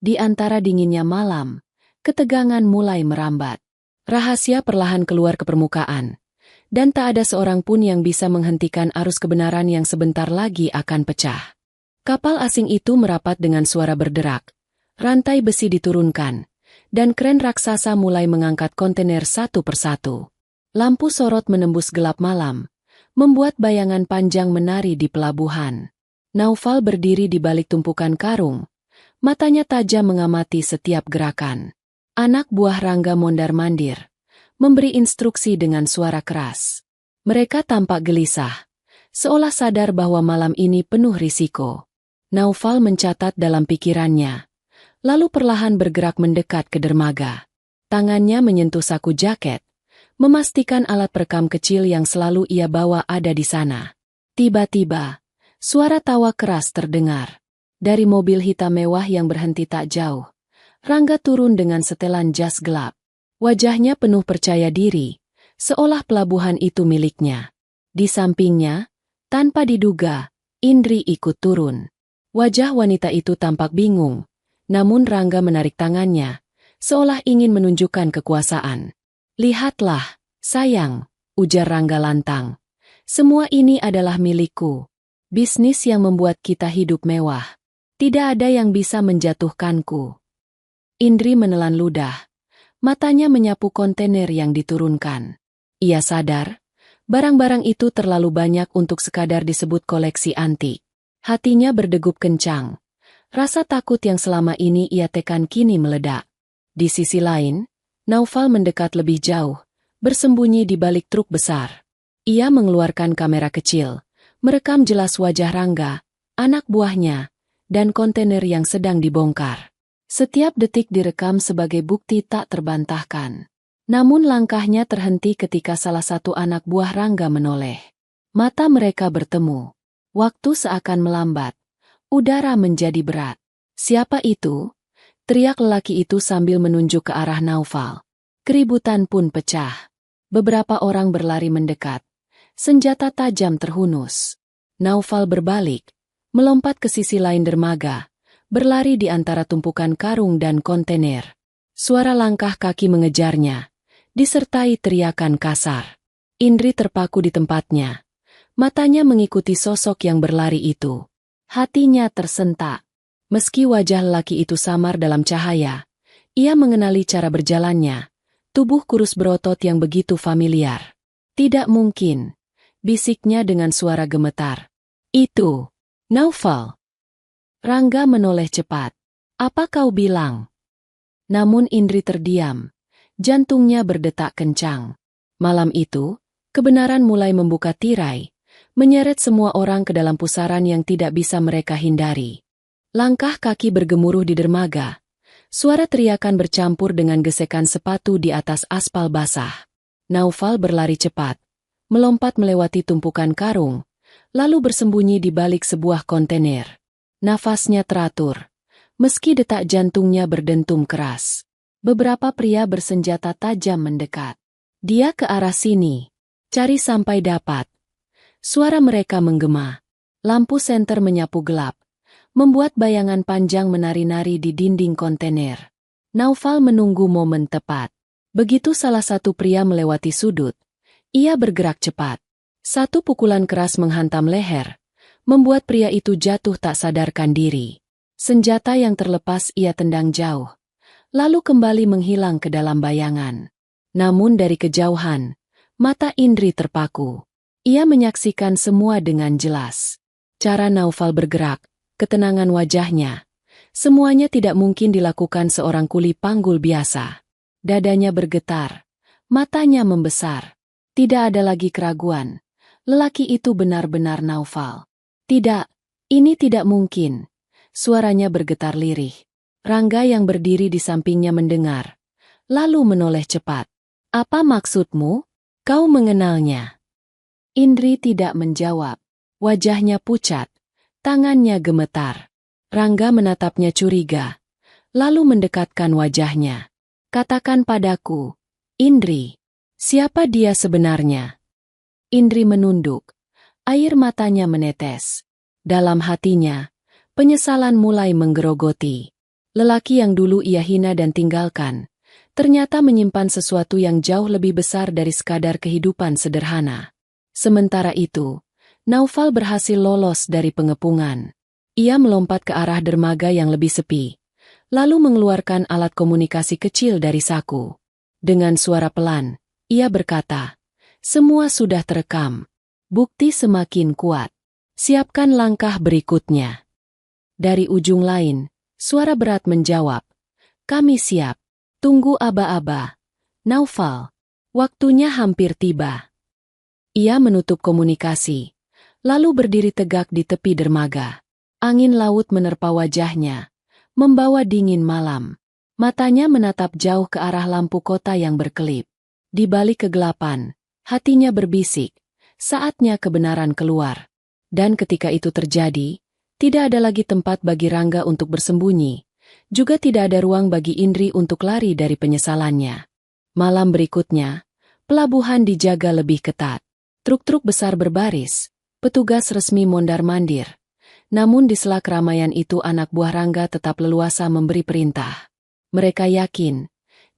Di antara dinginnya malam, ketegangan mulai merambat. Rahasia perlahan keluar ke permukaan. Dan tak ada seorang pun yang bisa menghentikan arus kebenaran yang sebentar lagi akan pecah. Kapal asing itu merapat dengan suara berderak. Rantai besi diturunkan, dan kren raksasa mulai mengangkat kontainer satu persatu. Lampu sorot menembus gelap malam, membuat bayangan panjang menari di pelabuhan. Naufal berdiri di balik tumpukan karung, matanya tajam mengamati setiap gerakan. Anak buah Rangga mondar-mandir, memberi instruksi dengan suara keras. Mereka tampak gelisah, seolah sadar bahwa malam ini penuh risiko. Naufal mencatat dalam pikirannya, lalu perlahan bergerak mendekat ke dermaga. Tangannya menyentuh saku jaket, memastikan alat perekam kecil yang selalu ia bawa ada di sana. Tiba-tiba, suara tawa keras terdengar. Dari mobil hitam mewah yang berhenti tak jauh, Rangga turun dengan setelan jas gelap. Wajahnya penuh percaya diri, seolah pelabuhan itu miliknya. Di sampingnya, tanpa diduga, Indri ikut turun. Wajah wanita itu tampak bingung. Namun Rangga menarik tangannya, seolah ingin menunjukkan kekuasaan. "Lihatlah, sayang," ujar Rangga lantang. "Semua ini adalah milikku. Bisnis yang membuat kita hidup mewah. Tidak ada yang bisa menjatuhkanku." Indri menelan ludah. Matanya menyapu kontainer yang diturunkan. Ia sadar, barang-barang itu terlalu banyak untuk sekadar disebut koleksi antik. Hatinya berdegup kencang. Rasa takut yang selama ini ia tekan kini meledak. Di sisi lain, Naufal mendekat lebih jauh, bersembunyi di balik truk besar. Ia mengeluarkan kamera kecil, merekam jelas wajah Rangga, anak buahnya, dan kontainer yang sedang dibongkar. Setiap detik direkam sebagai bukti tak terbantahkan. Namun langkahnya terhenti ketika salah satu anak buah Rangga menoleh. Mata mereka bertemu. Waktu seakan melambat. Udara menjadi berat. "Siapa itu?" teriak lelaki itu sambil menunjuk ke arah Naufal. Keributan pun pecah. Beberapa orang berlari mendekat. Senjata tajam terhunus. Naufal berbalik, melompat ke sisi lain dermaga, berlari di antara tumpukan karung dan kontainer. Suara langkah kaki mengejarnya, disertai teriakan kasar. Indri terpaku di tempatnya. Matanya mengikuti sosok yang berlari itu. Hatinya tersentak. Meski wajah lelaki itu samar dalam cahaya, ia mengenali cara berjalannya, tubuh kurus berotot yang begitu familiar. "Tidak mungkin," bisiknya dengan suara gemetar. "Itu Naufal." Rangga menoleh cepat. "Apa kau bilang?" Namun Indri terdiam. Jantungnya berdetak kencang. Malam itu, kebenaran mulai membuka tirai, menyeret semua orang ke dalam pusaran yang tidak bisa mereka hindari. Langkah kaki bergemuruh di dermaga. Suara teriakan bercampur dengan gesekan sepatu di atas aspal basah. Naufal berlari cepat, melompat melewati tumpukan karung, lalu bersembunyi di balik sebuah kontainer. Nafasnya teratur, meski detak jantungnya berdentum keras. Beberapa pria bersenjata tajam mendekat. "Dia ke arah sini. Cari sampai dapat." Suara mereka menggema. Lampu senter menyapu gelap, membuat bayangan panjang menari-nari di dinding kontainer. Naufal menunggu momen tepat. Begitu salah satu pria melewati sudut, ia bergerak cepat. Satu pukulan keras menghantam leher, membuat pria itu jatuh tak sadarkan diri. Senjata yang terlepas ia tendang jauh, lalu kembali menghilang ke dalam bayangan. Namun dari kejauhan, mata Indri terpaku. Ia menyaksikan semua dengan jelas. Cara Naufal bergerak, ketenangan wajahnya. Semuanya tidak mungkin dilakukan seorang kuli panggul biasa. Dadanya bergetar, matanya membesar. Tidak ada lagi keraguan. Lelaki itu benar-benar Naufal. "Tidak, ini tidak mungkin." Suaranya bergetar lirih. Rangga yang berdiri di sampingnya mendengar, lalu menoleh cepat. "Apa maksudmu? Kau mengenalnya?" Indri tidak menjawab. Wajahnya pucat, tangannya gemetar. Rangga menatapnya curiga, lalu mendekatkan wajahnya. "Katakan padaku, Indri, siapa dia sebenarnya?" Indri menunduk. Air matanya menetes. Dalam hatinya, penyesalan mulai menggerogoti. Lelaki yang dulu ia hina dan tinggalkan, ternyata menyimpan sesuatu yang jauh lebih besar dari sekadar kehidupan sederhana. Sementara itu, Naufal berhasil lolos dari pengepungan. Ia melompat ke arah dermaga yang lebih sepi, lalu mengeluarkan alat komunikasi kecil dari saku. Dengan suara pelan, ia berkata, "Semua sudah terekam. Bukti semakin kuat. Siapkan langkah berikutnya." Dari ujung lain, suara berat menjawab, "Kami siap. Tunggu aba-aba. Naufal, waktunya hampir tiba." Ia menutup komunikasi, lalu berdiri tegak di tepi dermaga. Angin laut menerpa wajahnya, membawa dingin malam. Matanya menatap jauh ke arah lampu kota yang berkelip. Di balik kegelapan, hatinya berbisik, saatnya kebenaran keluar. Dan ketika itu terjadi, tidak ada lagi tempat bagi Rangga untuk bersembunyi. Juga tidak ada ruang bagi Indri untuk lari dari penyesalannya. Malam berikutnya, pelabuhan dijaga lebih ketat. Truk-truk besar berbaris, petugas resmi mondar-mandir. Namun di sela keramaian itu anak buah Rangga tetap leluasa memberi perintah. Mereka yakin,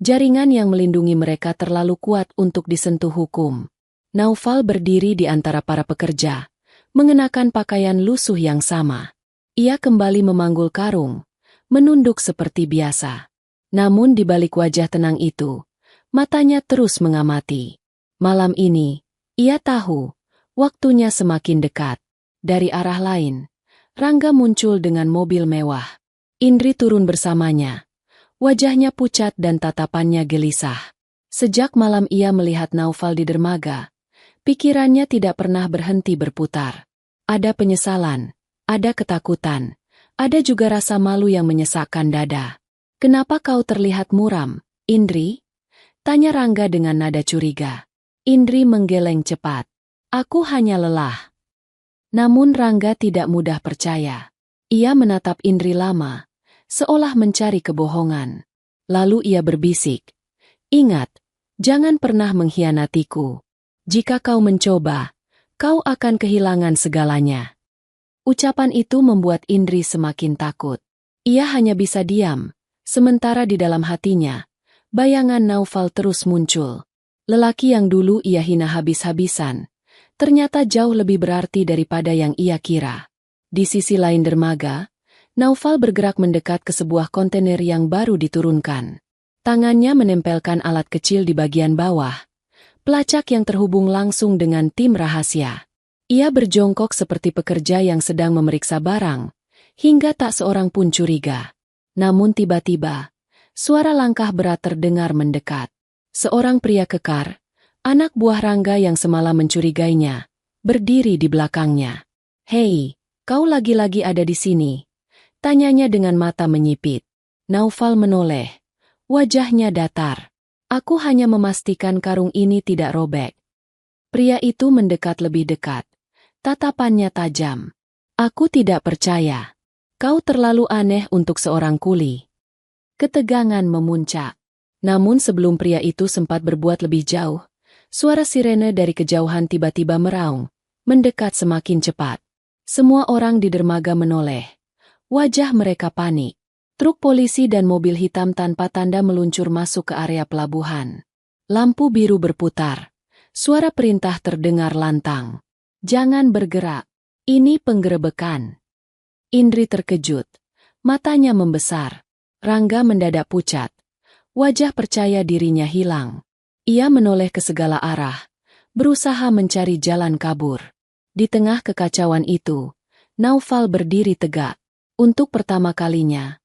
jaringan yang melindungi mereka terlalu kuat untuk disentuh hukum. Naufal berdiri di antara para pekerja, mengenakan pakaian lusuh yang sama. Ia kembali memanggul karung, menunduk seperti biasa. Namun di balik wajah tenang itu, matanya terus mengamati. Malam ini, ia tahu, waktunya semakin dekat. Dari arah lain, Rangga muncul dengan mobil mewah. Indri turun bersamanya. Wajahnya pucat dan tatapannya gelisah. Sejak malam ia melihat Naufal di dermaga, pikirannya tidak pernah berhenti berputar. Ada penyesalan, ada ketakutan, ada juga rasa malu yang menyesakkan dada. "Kenapa kau terlihat muram, Indri?" tanya Rangga dengan nada curiga. Indri menggeleng cepat. "Aku hanya lelah." Namun Rangga tidak mudah percaya. Ia menatap Indri lama, seolah mencari kebohongan. Lalu ia berbisik, "Ingat, jangan pernah mengkhianatiku. Jika kau mencoba, kau akan kehilangan segalanya." Ucapan itu membuat Indri semakin takut. Ia hanya bisa diam, sementara di dalam hatinya, bayangan Naufal terus muncul. Lelaki yang dulu ia hina habis-habisan, ternyata jauh lebih berarti daripada yang ia kira. Di sisi lain dermaga, Naufal bergerak mendekat ke sebuah kontainer yang baru diturunkan. Tangannya menempelkan alat kecil di bagian bawah, pelacak yang terhubung langsung dengan tim rahasia. Ia berjongkok seperti pekerja yang sedang memeriksa barang, hingga tak seorang pun curiga. Namun tiba-tiba, suara langkah berat terdengar mendekat. Seorang pria kekar, anak buah Rangga yang semalam mencurigainya, berdiri di belakangnya. "Hei, kau lagi-lagi ada di sini?" tanyanya dengan mata menyipit. Naufal menoleh, wajahnya datar. "Aku hanya memastikan karung ini tidak robek." Pria itu mendekat lebih dekat. Tatapannya tajam. "Aku tidak percaya. Kau terlalu aneh untuk seorang kuli." Ketegangan memuncak. Namun sebelum pria itu sempat berbuat lebih jauh, suara sirene dari kejauhan tiba-tiba meraung, mendekat semakin cepat. Semua orang di dermaga menoleh. Wajah mereka panik. Truk polisi dan mobil hitam tanpa tanda meluncur masuk ke area pelabuhan. Lampu biru berputar. Suara perintah terdengar lantang. "Jangan bergerak. Ini penggerebekan." Indri terkejut. Matanya membesar. Rangga mendadak pucat. Wajah percaya dirinya hilang. Ia menoleh ke segala arah, berusaha mencari jalan kabur. Di tengah kekacauan itu, Naufal berdiri tegak. Untuk pertama kalinya,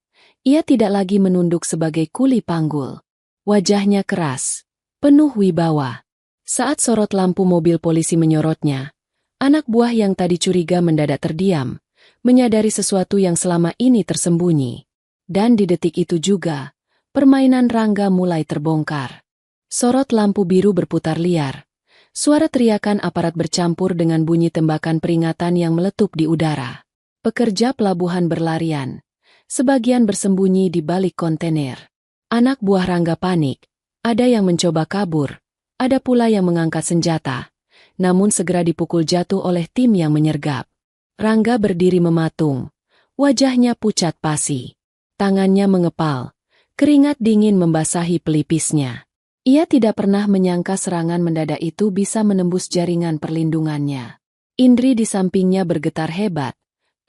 ia tidak lagi menunduk sebagai kuli panggul. Wajahnya keras, penuh wibawa. Saat sorot lampu mobil polisi menyorotnya, anak buah yang tadi curiga mendadak terdiam, menyadari sesuatu yang selama ini tersembunyi. Dan di detik itu juga, permainan Rangga mulai terbongkar. Sorot lampu biru berputar liar. Suara teriakan aparat bercampur dengan bunyi tembakan peringatan yang meletup di udara. Pekerja pelabuhan berlarian. Sebagian bersembunyi di balik kontainer. Anak buah Rangga panik. Ada yang mencoba kabur. Ada pula yang mengangkat senjata. Namun segera dipukul jatuh oleh tim yang menyergap. Rangga berdiri mematung. Wajahnya pucat pasi. Tangannya mengepal. Keringat dingin membasahi pelipisnya. Ia tidak pernah menyangka serangan mendadak itu bisa menembus jaringan perlindungannya. Indri di sampingnya bergetar hebat,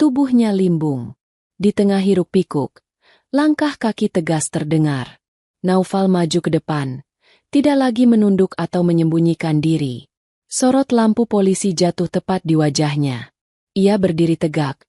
tubuhnya limbung. Di tengah hiruk-pikuk, langkah kaki tegas terdengar. Naufal maju ke depan, tidak lagi menunduk atau menyembunyikan diri. Sorot lampu polisi jatuh tepat di wajahnya. Ia berdiri tegak,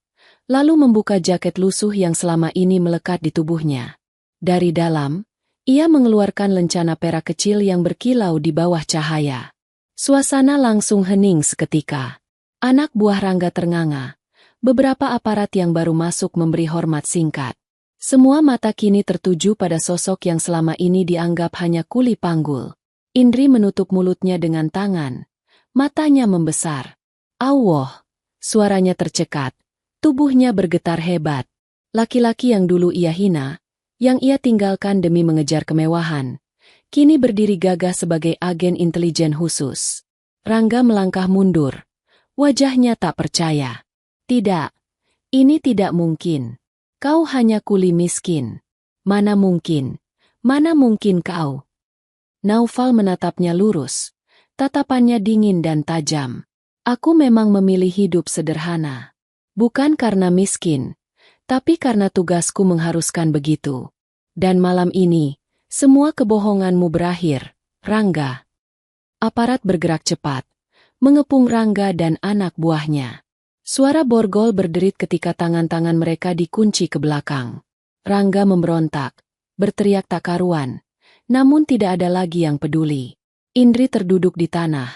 lalu membuka jaket lusuh yang selama ini melekat di tubuhnya. Dari dalam, ia mengeluarkan lencana perak kecil yang berkilau di bawah cahaya. Suasana langsung hening seketika. Anak buah Rangga ternganga. Beberapa aparat yang baru masuk memberi hormat singkat. Semua mata kini tertuju pada sosok yang selama ini dianggap hanya kuli panggul. Indri menutup mulutnya dengan tangan. Matanya membesar. "Allah!" Suaranya tercekat. Tubuhnya bergetar hebat. Laki-laki yang dulu ia hina, yang ia tinggalkan demi mengejar kemewahan, kini berdiri gagah sebagai agen intelijen khusus. Rangga melangkah mundur. Wajahnya tak percaya. "Tidak. Ini tidak mungkin. Kau hanya kuli miskin. Mana mungkin? Mana mungkin kau? Naufal menatapnya lurus. Tatapannya dingin dan tajam. Aku memang memilih hidup sederhana. Bukan karena miskin, tapi karena tugasku mengharuskan begitu. Dan malam ini, semua kebohonganmu berakhir, Rangga. Aparat bergerak cepat, mengepung Rangga dan anak buahnya. Suara borgol berderit ketika tangan-tangan mereka dikunci ke belakang. Rangga memberontak, berteriak tak karuan, namun tidak ada lagi yang peduli. Indri terduduk di tanah.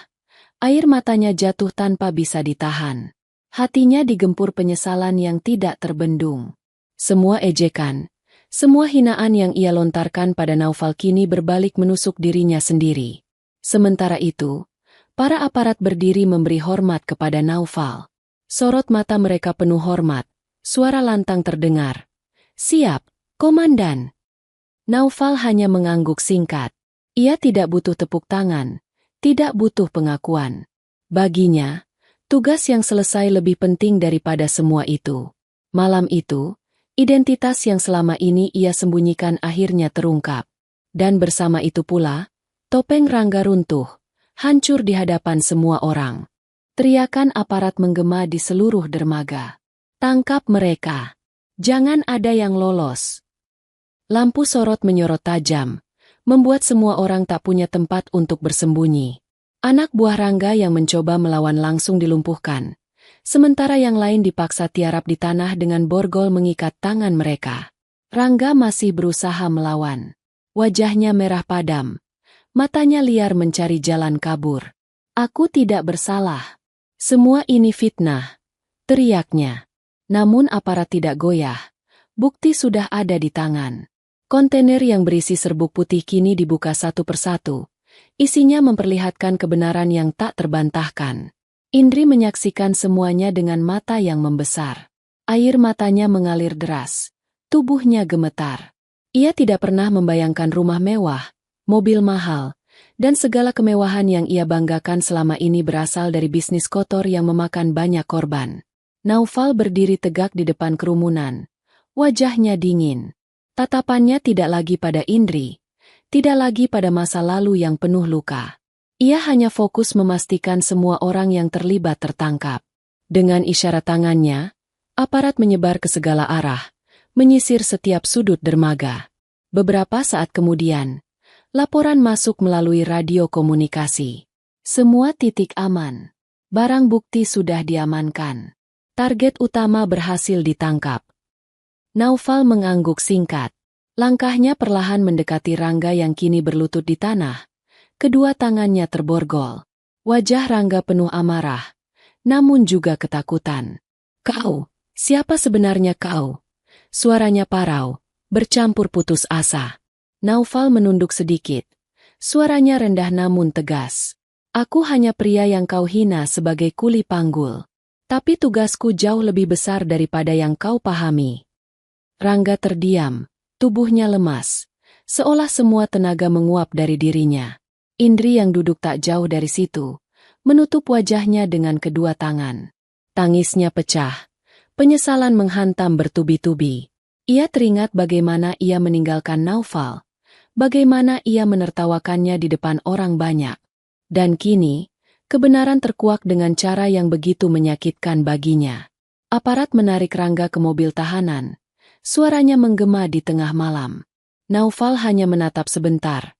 Air matanya jatuh tanpa bisa ditahan. Hatinya digempur penyesalan yang tidak terbendung. Semua ejekan, semua hinaan yang ia lontarkan pada Naufal kini berbalik menusuk dirinya sendiri. Sementara itu, para aparat berdiri memberi hormat kepada Naufal. Sorot mata mereka penuh hormat, suara lantang terdengar. Siap, Komandan. Naufal hanya mengangguk singkat. Ia tidak butuh tepuk tangan, tidak butuh pengakuan. Baginya, tugas yang selesai lebih penting daripada semua itu. Malam itu, identitas yang selama ini ia sembunyikan akhirnya terungkap. Dan bersama itu pula, topeng Rangga runtuh, hancur di hadapan semua orang. Teriakan aparat menggema di seluruh dermaga. Tangkap mereka. Jangan ada yang lolos. Lampu sorot menyorot tajam, membuat semua orang tak punya tempat untuk bersembunyi. Anak buah Rangga yang mencoba melawan langsung dilumpuhkan, sementara yang lain dipaksa tiarap di tanah dengan borgol mengikat tangan mereka. Rangga masih berusaha melawan. Wajahnya merah padam, matanya liar mencari jalan kabur. Aku tidak bersalah. Semua ini fitnah, teriaknya. Namun aparat tidak goyah. Bukti sudah ada di tangan. Kontainer yang berisi serbuk putih kini dibuka satu persatu. Isinya memperlihatkan kebenaran yang tak terbantahkan. Indri menyaksikan semuanya dengan mata yang membesar. Air matanya mengalir deras. Tubuhnya gemetar. Ia tidak pernah membayangkan rumah mewah, mobil mahal, dan segala kemewahan yang ia banggakan selama ini berasal dari bisnis kotor yang memakan banyak korban. Naufal berdiri tegak di depan kerumunan. Wajahnya dingin. Tatapannya tidak lagi pada Indri, tidak lagi pada masa lalu yang penuh luka. Ia hanya fokus memastikan semua orang yang terlibat tertangkap. Dengan isyarat tangannya, aparat menyebar ke segala arah, menyisir setiap sudut dermaga. Beberapa saat kemudian, laporan masuk melalui radio komunikasi. Semua titik aman. Barang bukti sudah diamankan. Target utama berhasil ditangkap. Naufal mengangguk singkat. Langkahnya perlahan mendekati Rangga yang kini berlutut di tanah. Kedua tangannya terborgol. Wajah Rangga penuh amarah, namun juga ketakutan. Kau, siapa sebenarnya kau? Suaranya parau, bercampur putus asa. Naufal menunduk sedikit. Suaranya rendah namun tegas. Aku hanya pria yang kau hina sebagai kuli panggul. Tapi tugasku jauh lebih besar daripada yang kau pahami. Rangga terdiam, tubuhnya lemas, seolah semua tenaga menguap dari dirinya. Indri yang duduk tak jauh dari situ, menutup wajahnya dengan kedua tangan. Tangisnya pecah, penyesalan menghantam bertubi-tubi. Ia teringat bagaimana ia meninggalkan Naufal, bagaimana ia menertawakannya di depan orang banyak. Dan kini, kebenaran terkuak dengan cara yang begitu menyakitkan baginya. Aparat menarik Rangga ke mobil tahanan. Suaranya menggema di tengah malam. Naufal hanya menatap sebentar,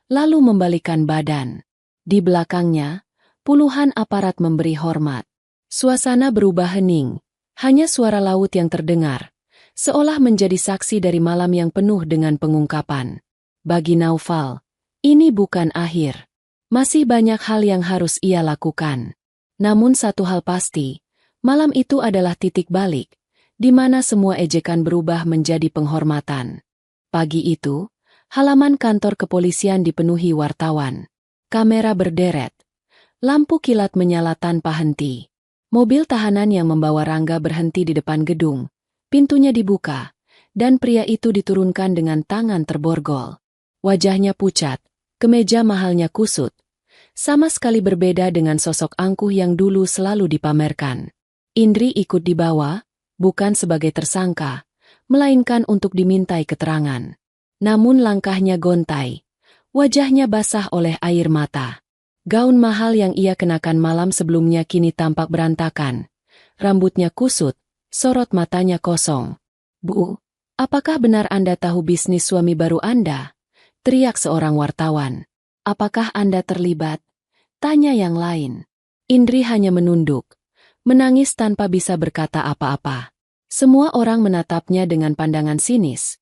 lalu membalikkan badan. Di belakangnya, puluhan aparat memberi hormat. Suasana berubah hening, hanya suara laut yang terdengar, seolah menjadi saksi dari malam yang penuh dengan pengungkapan. Bagi Naufal, ini bukan akhir. Masih banyak hal yang harus ia lakukan. Namun satu hal pasti, malam itu adalah titik balik, di mana semua ejekan berubah menjadi penghormatan. Pagi itu, halaman kantor kepolisian dipenuhi wartawan. Kamera berderet. Lampu kilat menyala tanpa henti. Mobil tahanan yang membawa Rangga berhenti di depan gedung. Pintunya dibuka, dan pria itu diturunkan dengan tangan terborgol. Wajahnya pucat, kemeja mahalnya kusut. Sama sekali berbeda dengan sosok angkuh yang dulu selalu dipamerkan. Indri ikut dibawa, bukan sebagai tersangka, melainkan untuk dimintai keterangan. Namun langkahnya gontai. Wajahnya basah oleh air mata. Gaun mahal yang ia kenakan malam sebelumnya kini tampak berantakan. Rambutnya kusut, sorot matanya kosong. "Bu, apakah benar Anda tahu bisnis suami baru Anda?" teriak seorang wartawan. "Apakah Anda terlibat?" tanya yang lain. Indri hanya menunduk, menangis tanpa bisa berkata apa-apa. Semua orang menatapnya dengan pandangan sinis.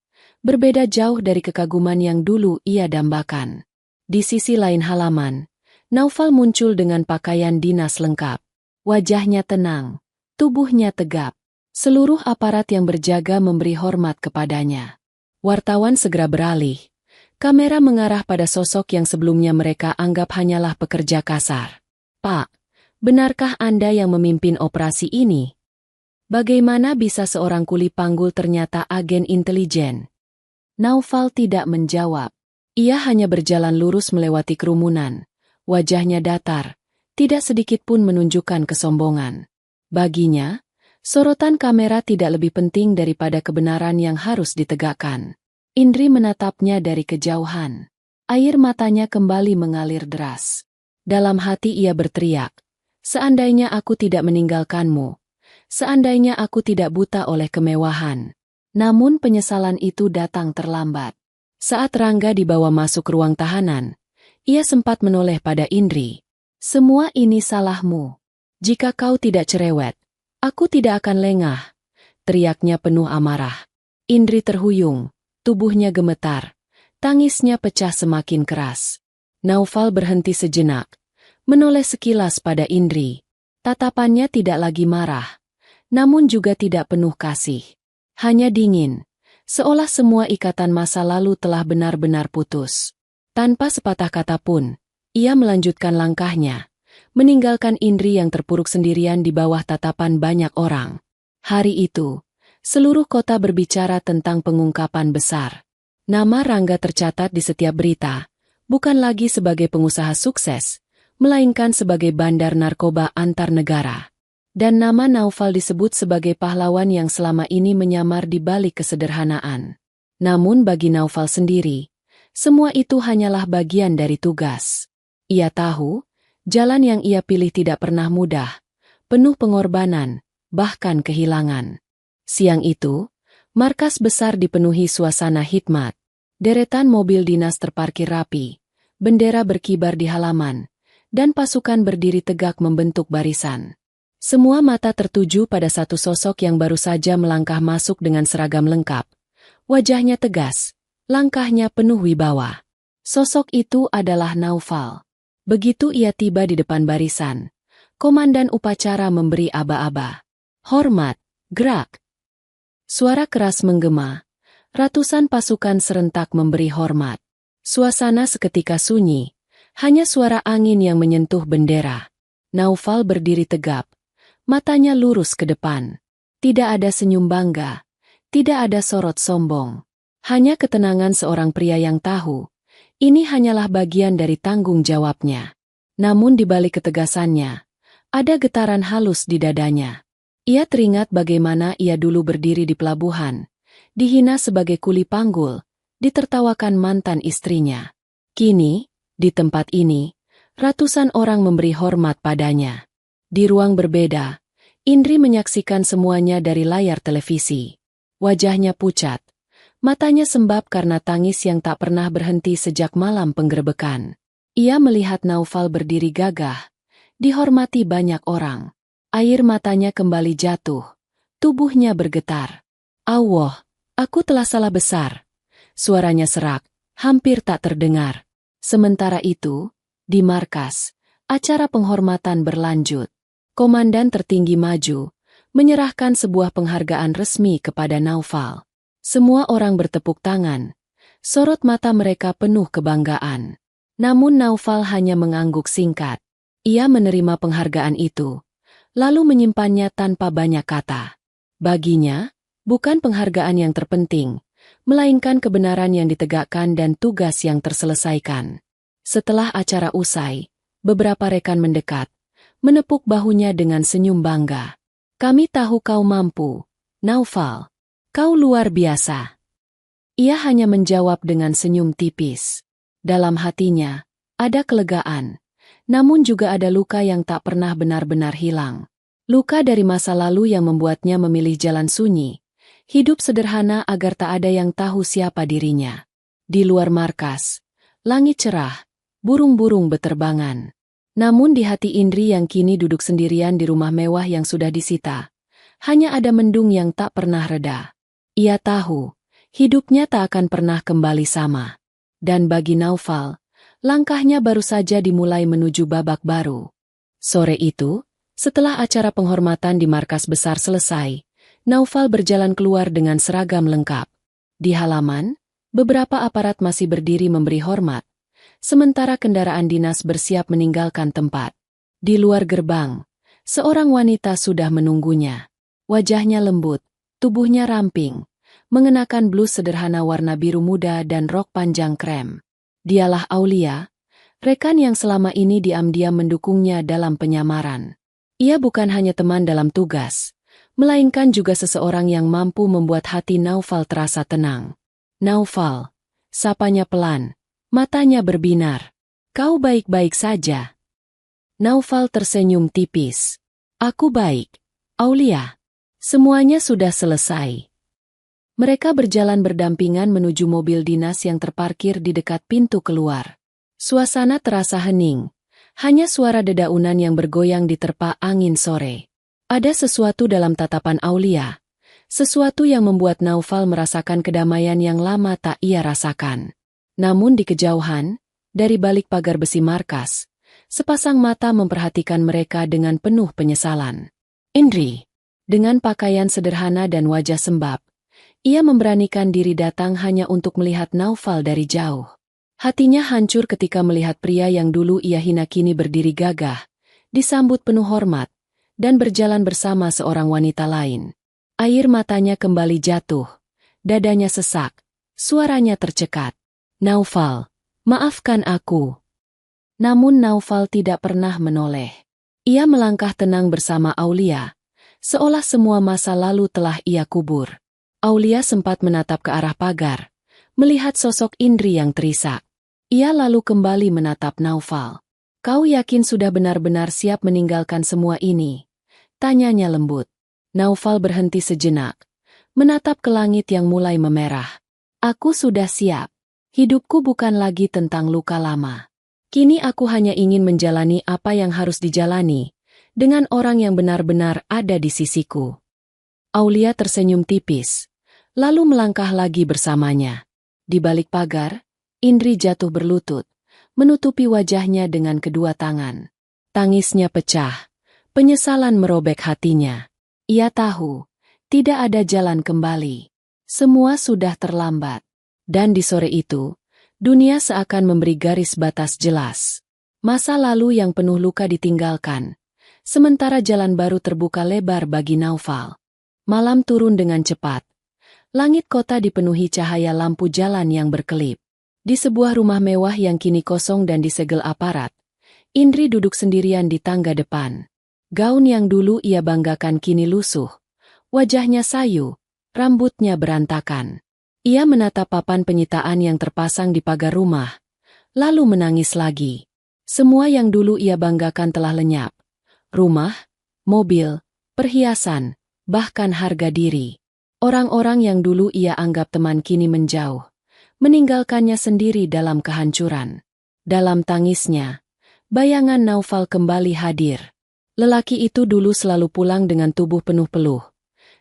Berbeda jauh dari kekaguman yang dulu ia dambakan. Di sisi lain halaman, Naufal muncul dengan pakaian dinas lengkap. Wajahnya tenang, tubuhnya tegap. Seluruh aparat yang berjaga memberi hormat kepadanya. Wartawan segera beralih. Kamera mengarah pada sosok yang sebelumnya mereka anggap hanyalah pekerja kasar. "Pak, benarkah Anda yang memimpin operasi ini? Bagaimana bisa seorang kuli panggul ternyata agen intelijen?" Naufal tidak menjawab. Ia hanya berjalan lurus melewati kerumunan. Wajahnya datar, tidak sedikit pun menunjukkan kesombongan. Baginya, sorotan kamera tidak lebih penting daripada kebenaran yang harus ditegakkan. Indri menatapnya dari kejauhan. Air matanya kembali mengalir deras. Dalam hati ia berteriak, "Seandainya aku tidak meninggalkanmu, seandainya aku tidak buta oleh kemewahan." Namun penyesalan itu datang terlambat. Saat Rangga dibawa masuk ruang tahanan, ia sempat menoleh pada Indri. "Semua ini salahmu. Jika kau tidak cerewet, aku tidak akan lengah," teriaknya penuh amarah. Indri terhuyung, tubuhnya gemetar, tangisnya pecah semakin keras. Naufal berhenti sejenak, menoleh sekilas pada Indri. Tatapannya tidak lagi marah, namun juga tidak penuh kasih. Hanya dingin, seolah semua ikatan masa lalu telah benar-benar putus. Tanpa sepatah kata pun, ia melanjutkan langkahnya, meninggalkan Indri yang terpuruk sendirian di bawah tatapan banyak orang. Hari itu, seluruh kota berbicara tentang pengungkapan besar. Nama Rangga tercatat di setiap berita, bukan lagi sebagai pengusaha sukses, melainkan sebagai bandar narkoba antar negara. Dan nama Naufal disebut sebagai pahlawan yang selama ini menyamar di balik kesederhanaan. Namun bagi Naufal sendiri, semua itu hanyalah bagian dari tugas. Ia tahu, jalan yang ia pilih tidak pernah mudah, penuh pengorbanan, bahkan kehilangan. Siang itu, markas besar dipenuhi suasana hikmat. Deretan mobil dinas terparkir rapi, bendera berkibar di halaman, dan pasukan berdiri tegak membentuk barisan. Semua mata tertuju pada satu sosok yang baru saja melangkah masuk dengan seragam lengkap. Wajahnya tegas, langkahnya penuh wibawa. Sosok itu adalah Naufal. Begitu ia tiba di depan barisan, komandan upacara memberi aba-aba. "Hormat, gerak!" Suara keras menggema. Ratusan pasukan serentak memberi hormat. Suasana seketika sunyi, hanya suara angin yang menyentuh bendera. Naufal berdiri tegap. Matanya lurus ke depan. Tidak ada senyum bangga. Tidak ada sorot sombong. Hanya ketenangan seorang pria yang tahu. Ini hanyalah bagian dari tanggung jawabnya. Namun di balik ketegasannya, ada getaran halus di dadanya. Ia teringat bagaimana ia dulu berdiri di pelabuhan. Dihina sebagai kuli panggul. Ditertawakan mantan istrinya. Kini, di tempat ini, ratusan orang memberi hormat padanya. Di ruang berbeda, Indri menyaksikan semuanya dari layar televisi. Wajahnya pucat, matanya sembab karena tangis yang tak pernah berhenti sejak malam penggerebekan. Ia melihat Naufal berdiri gagah, dihormati banyak orang. Air matanya kembali jatuh, tubuhnya bergetar. "Allah, aku telah salah besar." Suaranya serak, hampir tak terdengar. Sementara itu, di markas, acara penghormatan berlanjut. Komandan tertinggi maju, menyerahkan sebuah penghargaan resmi kepada Naufal. Semua orang bertepuk tangan. Sorot mata mereka penuh kebanggaan. Namun Naufal hanya mengangguk singkat. Ia menerima penghargaan itu, lalu menyimpannya tanpa banyak kata. Baginya, bukan penghargaan yang terpenting, melainkan kebenaran yang ditegakkan dan tugas yang terselesaikan. Setelah acara usai, beberapa rekan mendekat, menepuk bahunya dengan senyum bangga. "Kami tahu kau mampu. Naufal, kau luar biasa. Ia hanya menjawab dengan senyum tipis. Dalam hatinya, ada kelegaan, namun juga ada luka yang tak pernah benar-benar hilang. Luka dari masa lalu yang membuatnya memilih jalan sunyi, hidup sederhana agar tak ada yang tahu siapa dirinya. Di luar markas, langit cerah, burung-burung beterbangan. Namun di hati Indri yang kini duduk sendirian di rumah mewah yang sudah disita, hanya ada mendung yang tak pernah reda. Ia tahu, hidupnya tak akan pernah kembali sama. Dan bagi Naufal, langkahnya baru saja dimulai menuju babak baru. Sore itu, setelah acara penghormatan di markas besar selesai, Naufal berjalan keluar dengan seragam lengkap. Di halaman, beberapa aparat masih berdiri memberi hormat, sementara kendaraan dinas bersiap meninggalkan tempat. Di luar gerbang, seorang wanita sudah menunggunya. Wajahnya lembut, tubuhnya ramping, mengenakan blus sederhana warna biru muda dan rok panjang krem. Dialah Aulia, rekan yang selama ini diam-diam mendukungnya dalam penyamaran. Ia bukan hanya teman dalam tugas, melainkan juga seseorang yang mampu membuat hati Naufal terasa tenang. Naufal, sapanya pelan, matanya berbinar. Kau baik-baik saja? Naufal tersenyum tipis. Aku baik, Aulia. Semuanya sudah selesai. Mereka berjalan berdampingan menuju mobil dinas yang terparkir di dekat pintu keluar. Suasana terasa hening, hanya suara dedaunan yang bergoyang diterpa angin sore. Ada sesuatu dalam tatapan Aulia, sesuatu yang membuat Naufal merasakan kedamaian yang lama tak ia rasakan. Namun di kejauhan, dari balik pagar besi markas, sepasang mata memperhatikan mereka dengan penuh penyesalan. Indri, dengan pakaian sederhana dan wajah sembab, ia memberanikan diri datang hanya untuk melihat Naufal dari jauh. Hatinya hancur ketika melihat pria yang dulu ia hina kini berdiri gagah, disambut penuh hormat, dan berjalan bersama seorang wanita lain. Air matanya kembali jatuh, dadanya sesak, suaranya tercekat. Naufal, maafkan aku. Namun Naufal tidak pernah menoleh. Ia melangkah tenang bersama Aulia, seolah semua masa lalu telah ia kubur. Aulia sempat menatap ke arah pagar, melihat sosok Indri yang terisak. Ia lalu kembali menatap Naufal. Kau yakin sudah benar-benar siap meninggalkan semua ini? Tanyanya lembut. Naufal berhenti sejenak, menatap ke langit yang mulai memerah. Aku sudah siap. Hidupku bukan lagi tentang luka lama. Kini aku hanya ingin menjalani apa yang harus dijalani, dengan orang yang benar-benar ada di sisiku. Aulia tersenyum tipis, lalu melangkah lagi bersamanya. Di balik pagar, Indri jatuh berlutut, menutupi wajahnya dengan kedua tangan. Tangisnya pecah, penyesalan merobek hatinya. Ia tahu, tidak ada jalan kembali. Semua sudah terlambat. Dan di sore itu, dunia seakan memberi garis batas jelas. Masa lalu yang penuh luka ditinggalkan, sementara jalan baru terbuka lebar bagi Naufal. Malam turun dengan cepat. Langit kota dipenuhi cahaya lampu jalan yang berkelip. Di sebuah rumah mewah yang kini kosong dan disegel aparat, Indri duduk sendirian di tangga depan. Gaun yang dulu ia banggakan kini lusuh. Wajahnya sayu, rambutnya berantakan. Ia menatap papan penyitaan yang terpasang di pagar rumah, lalu menangis lagi. Semua yang dulu ia banggakan telah lenyap. Rumah, mobil, perhiasan, bahkan harga diri. Orang-orang yang dulu ia anggap teman kini menjauh, meninggalkannya sendiri dalam kehancuran. Dalam tangisnya, bayangan Naufal kembali hadir. Lelaki itu dulu selalu pulang dengan tubuh penuh peluh,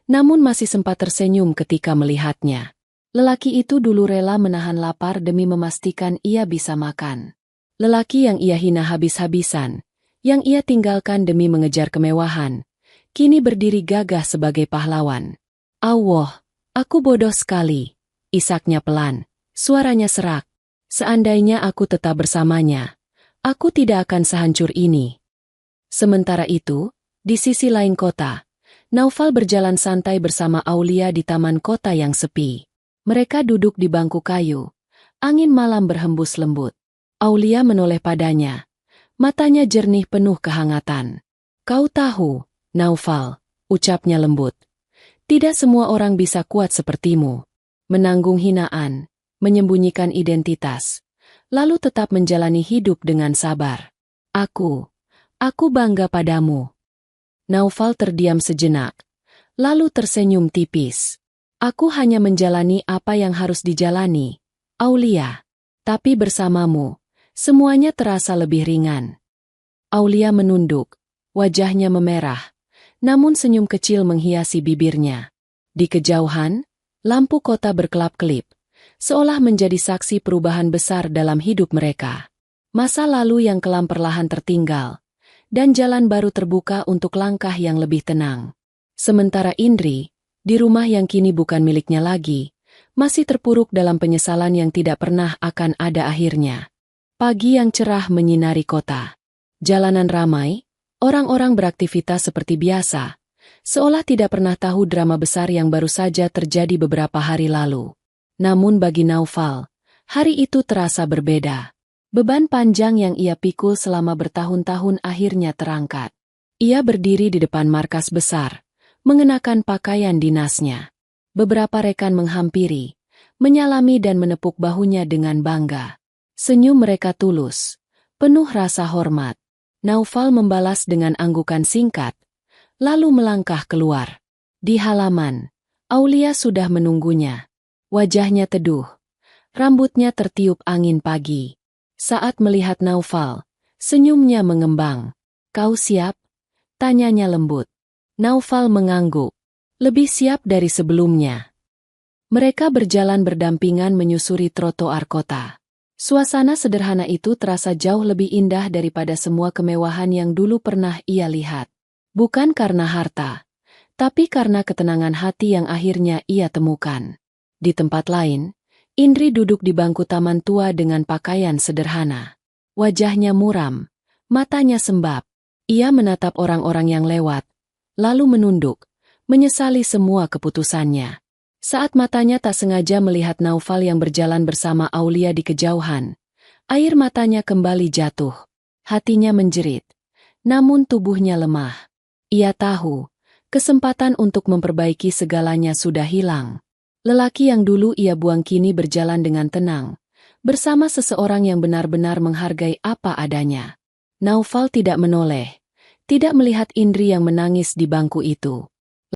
namun masih sempat tersenyum ketika melihatnya. Lelaki itu dulu rela menahan lapar demi memastikan ia bisa makan. Lelaki yang ia hina habis-habisan, yang ia tinggalkan demi mengejar kemewahan, kini berdiri gagah sebagai pahlawan. Allah, aku bodoh sekali, isaknya pelan, suaranya serak. Seandainya aku tetap bersamanya, aku tidak akan sehancur ini. Sementara itu, di sisi lain kota, Naufal berjalan santai bersama Aulia di taman kota yang sepi. Mereka duduk di bangku kayu. Angin malam berhembus lembut. Aulia menoleh padanya. Matanya jernih penuh kehangatan. Kau tahu, Naufal, ucapnya lembut. Tidak semua orang bisa kuat sepertimu. Menanggung hinaan, menyembunyikan identitas, lalu tetap menjalani hidup dengan sabar. Aku bangga padamu. Naufal terdiam sejenak, lalu tersenyum tipis. Aku hanya menjalani apa yang harus dijalani, Aulia. Tapi bersamamu, semuanya terasa lebih ringan. Aulia menunduk, wajahnya memerah, namun senyum kecil menghiasi bibirnya. Di kejauhan, lampu kota berkelap-kelip, seolah menjadi saksi perubahan besar dalam hidup mereka. Masa lalu yang kelam perlahan tertinggal, dan jalan baru terbuka untuk langkah yang lebih tenang. Sementara Indri, di rumah yang kini bukan miliknya lagi, masih terpuruk dalam penyesalan yang tidak pernah akan ada akhirnya. Pagi yang cerah menyinari kota. Jalanan ramai, orang-orang beraktivitas seperti biasa, seolah tidak pernah tahu drama besar yang baru saja terjadi beberapa hari lalu. Namun bagi Naufal, hari itu terasa berbeda. Beban panjang yang ia pikul selama bertahun-tahun akhirnya terangkat. Ia berdiri di depan markas besar, mengenakan pakaian dinasnya. Beberapa rekan menghampiri, menyalami dan menepuk bahunya dengan bangga. Senyum mereka tulus, penuh rasa hormat. Naufal membalas dengan anggukan singkat, lalu melangkah keluar. Di halaman, Aulia sudah menunggunya. Wajahnya teduh, rambutnya tertiup angin pagi. Saat melihat Naufal, senyumnya mengembang. "Kau siap?" tanyanya lembut. Naufal mengangguk. Lebih siap dari sebelumnya. Mereka berjalan berdampingan menyusuri trotoar kota. Suasana sederhana itu terasa jauh lebih indah daripada semua kemewahan yang dulu pernah ia lihat. Bukan karena harta, tapi karena ketenangan hati yang akhirnya ia temukan. Di tempat lain, Indri duduk di bangku taman tua dengan pakaian sederhana. Wajahnya muram, matanya sembab. Ia menatap orang-orang yang lewat, lalu menunduk, menyesali semua keputusannya. Saat matanya tak sengaja melihat Naufal yang berjalan bersama Aulia di kejauhan, air matanya kembali jatuh. Hatinya menjerit, namun tubuhnya lemah. Ia tahu, kesempatan untuk memperbaiki segalanya sudah hilang. Lelaki yang dulu ia buang kini berjalan dengan tenang, bersama seseorang yang benar-benar menghargai apa adanya. Naufal tidak menoleh, tidak melihat Indri yang menangis di bangku itu.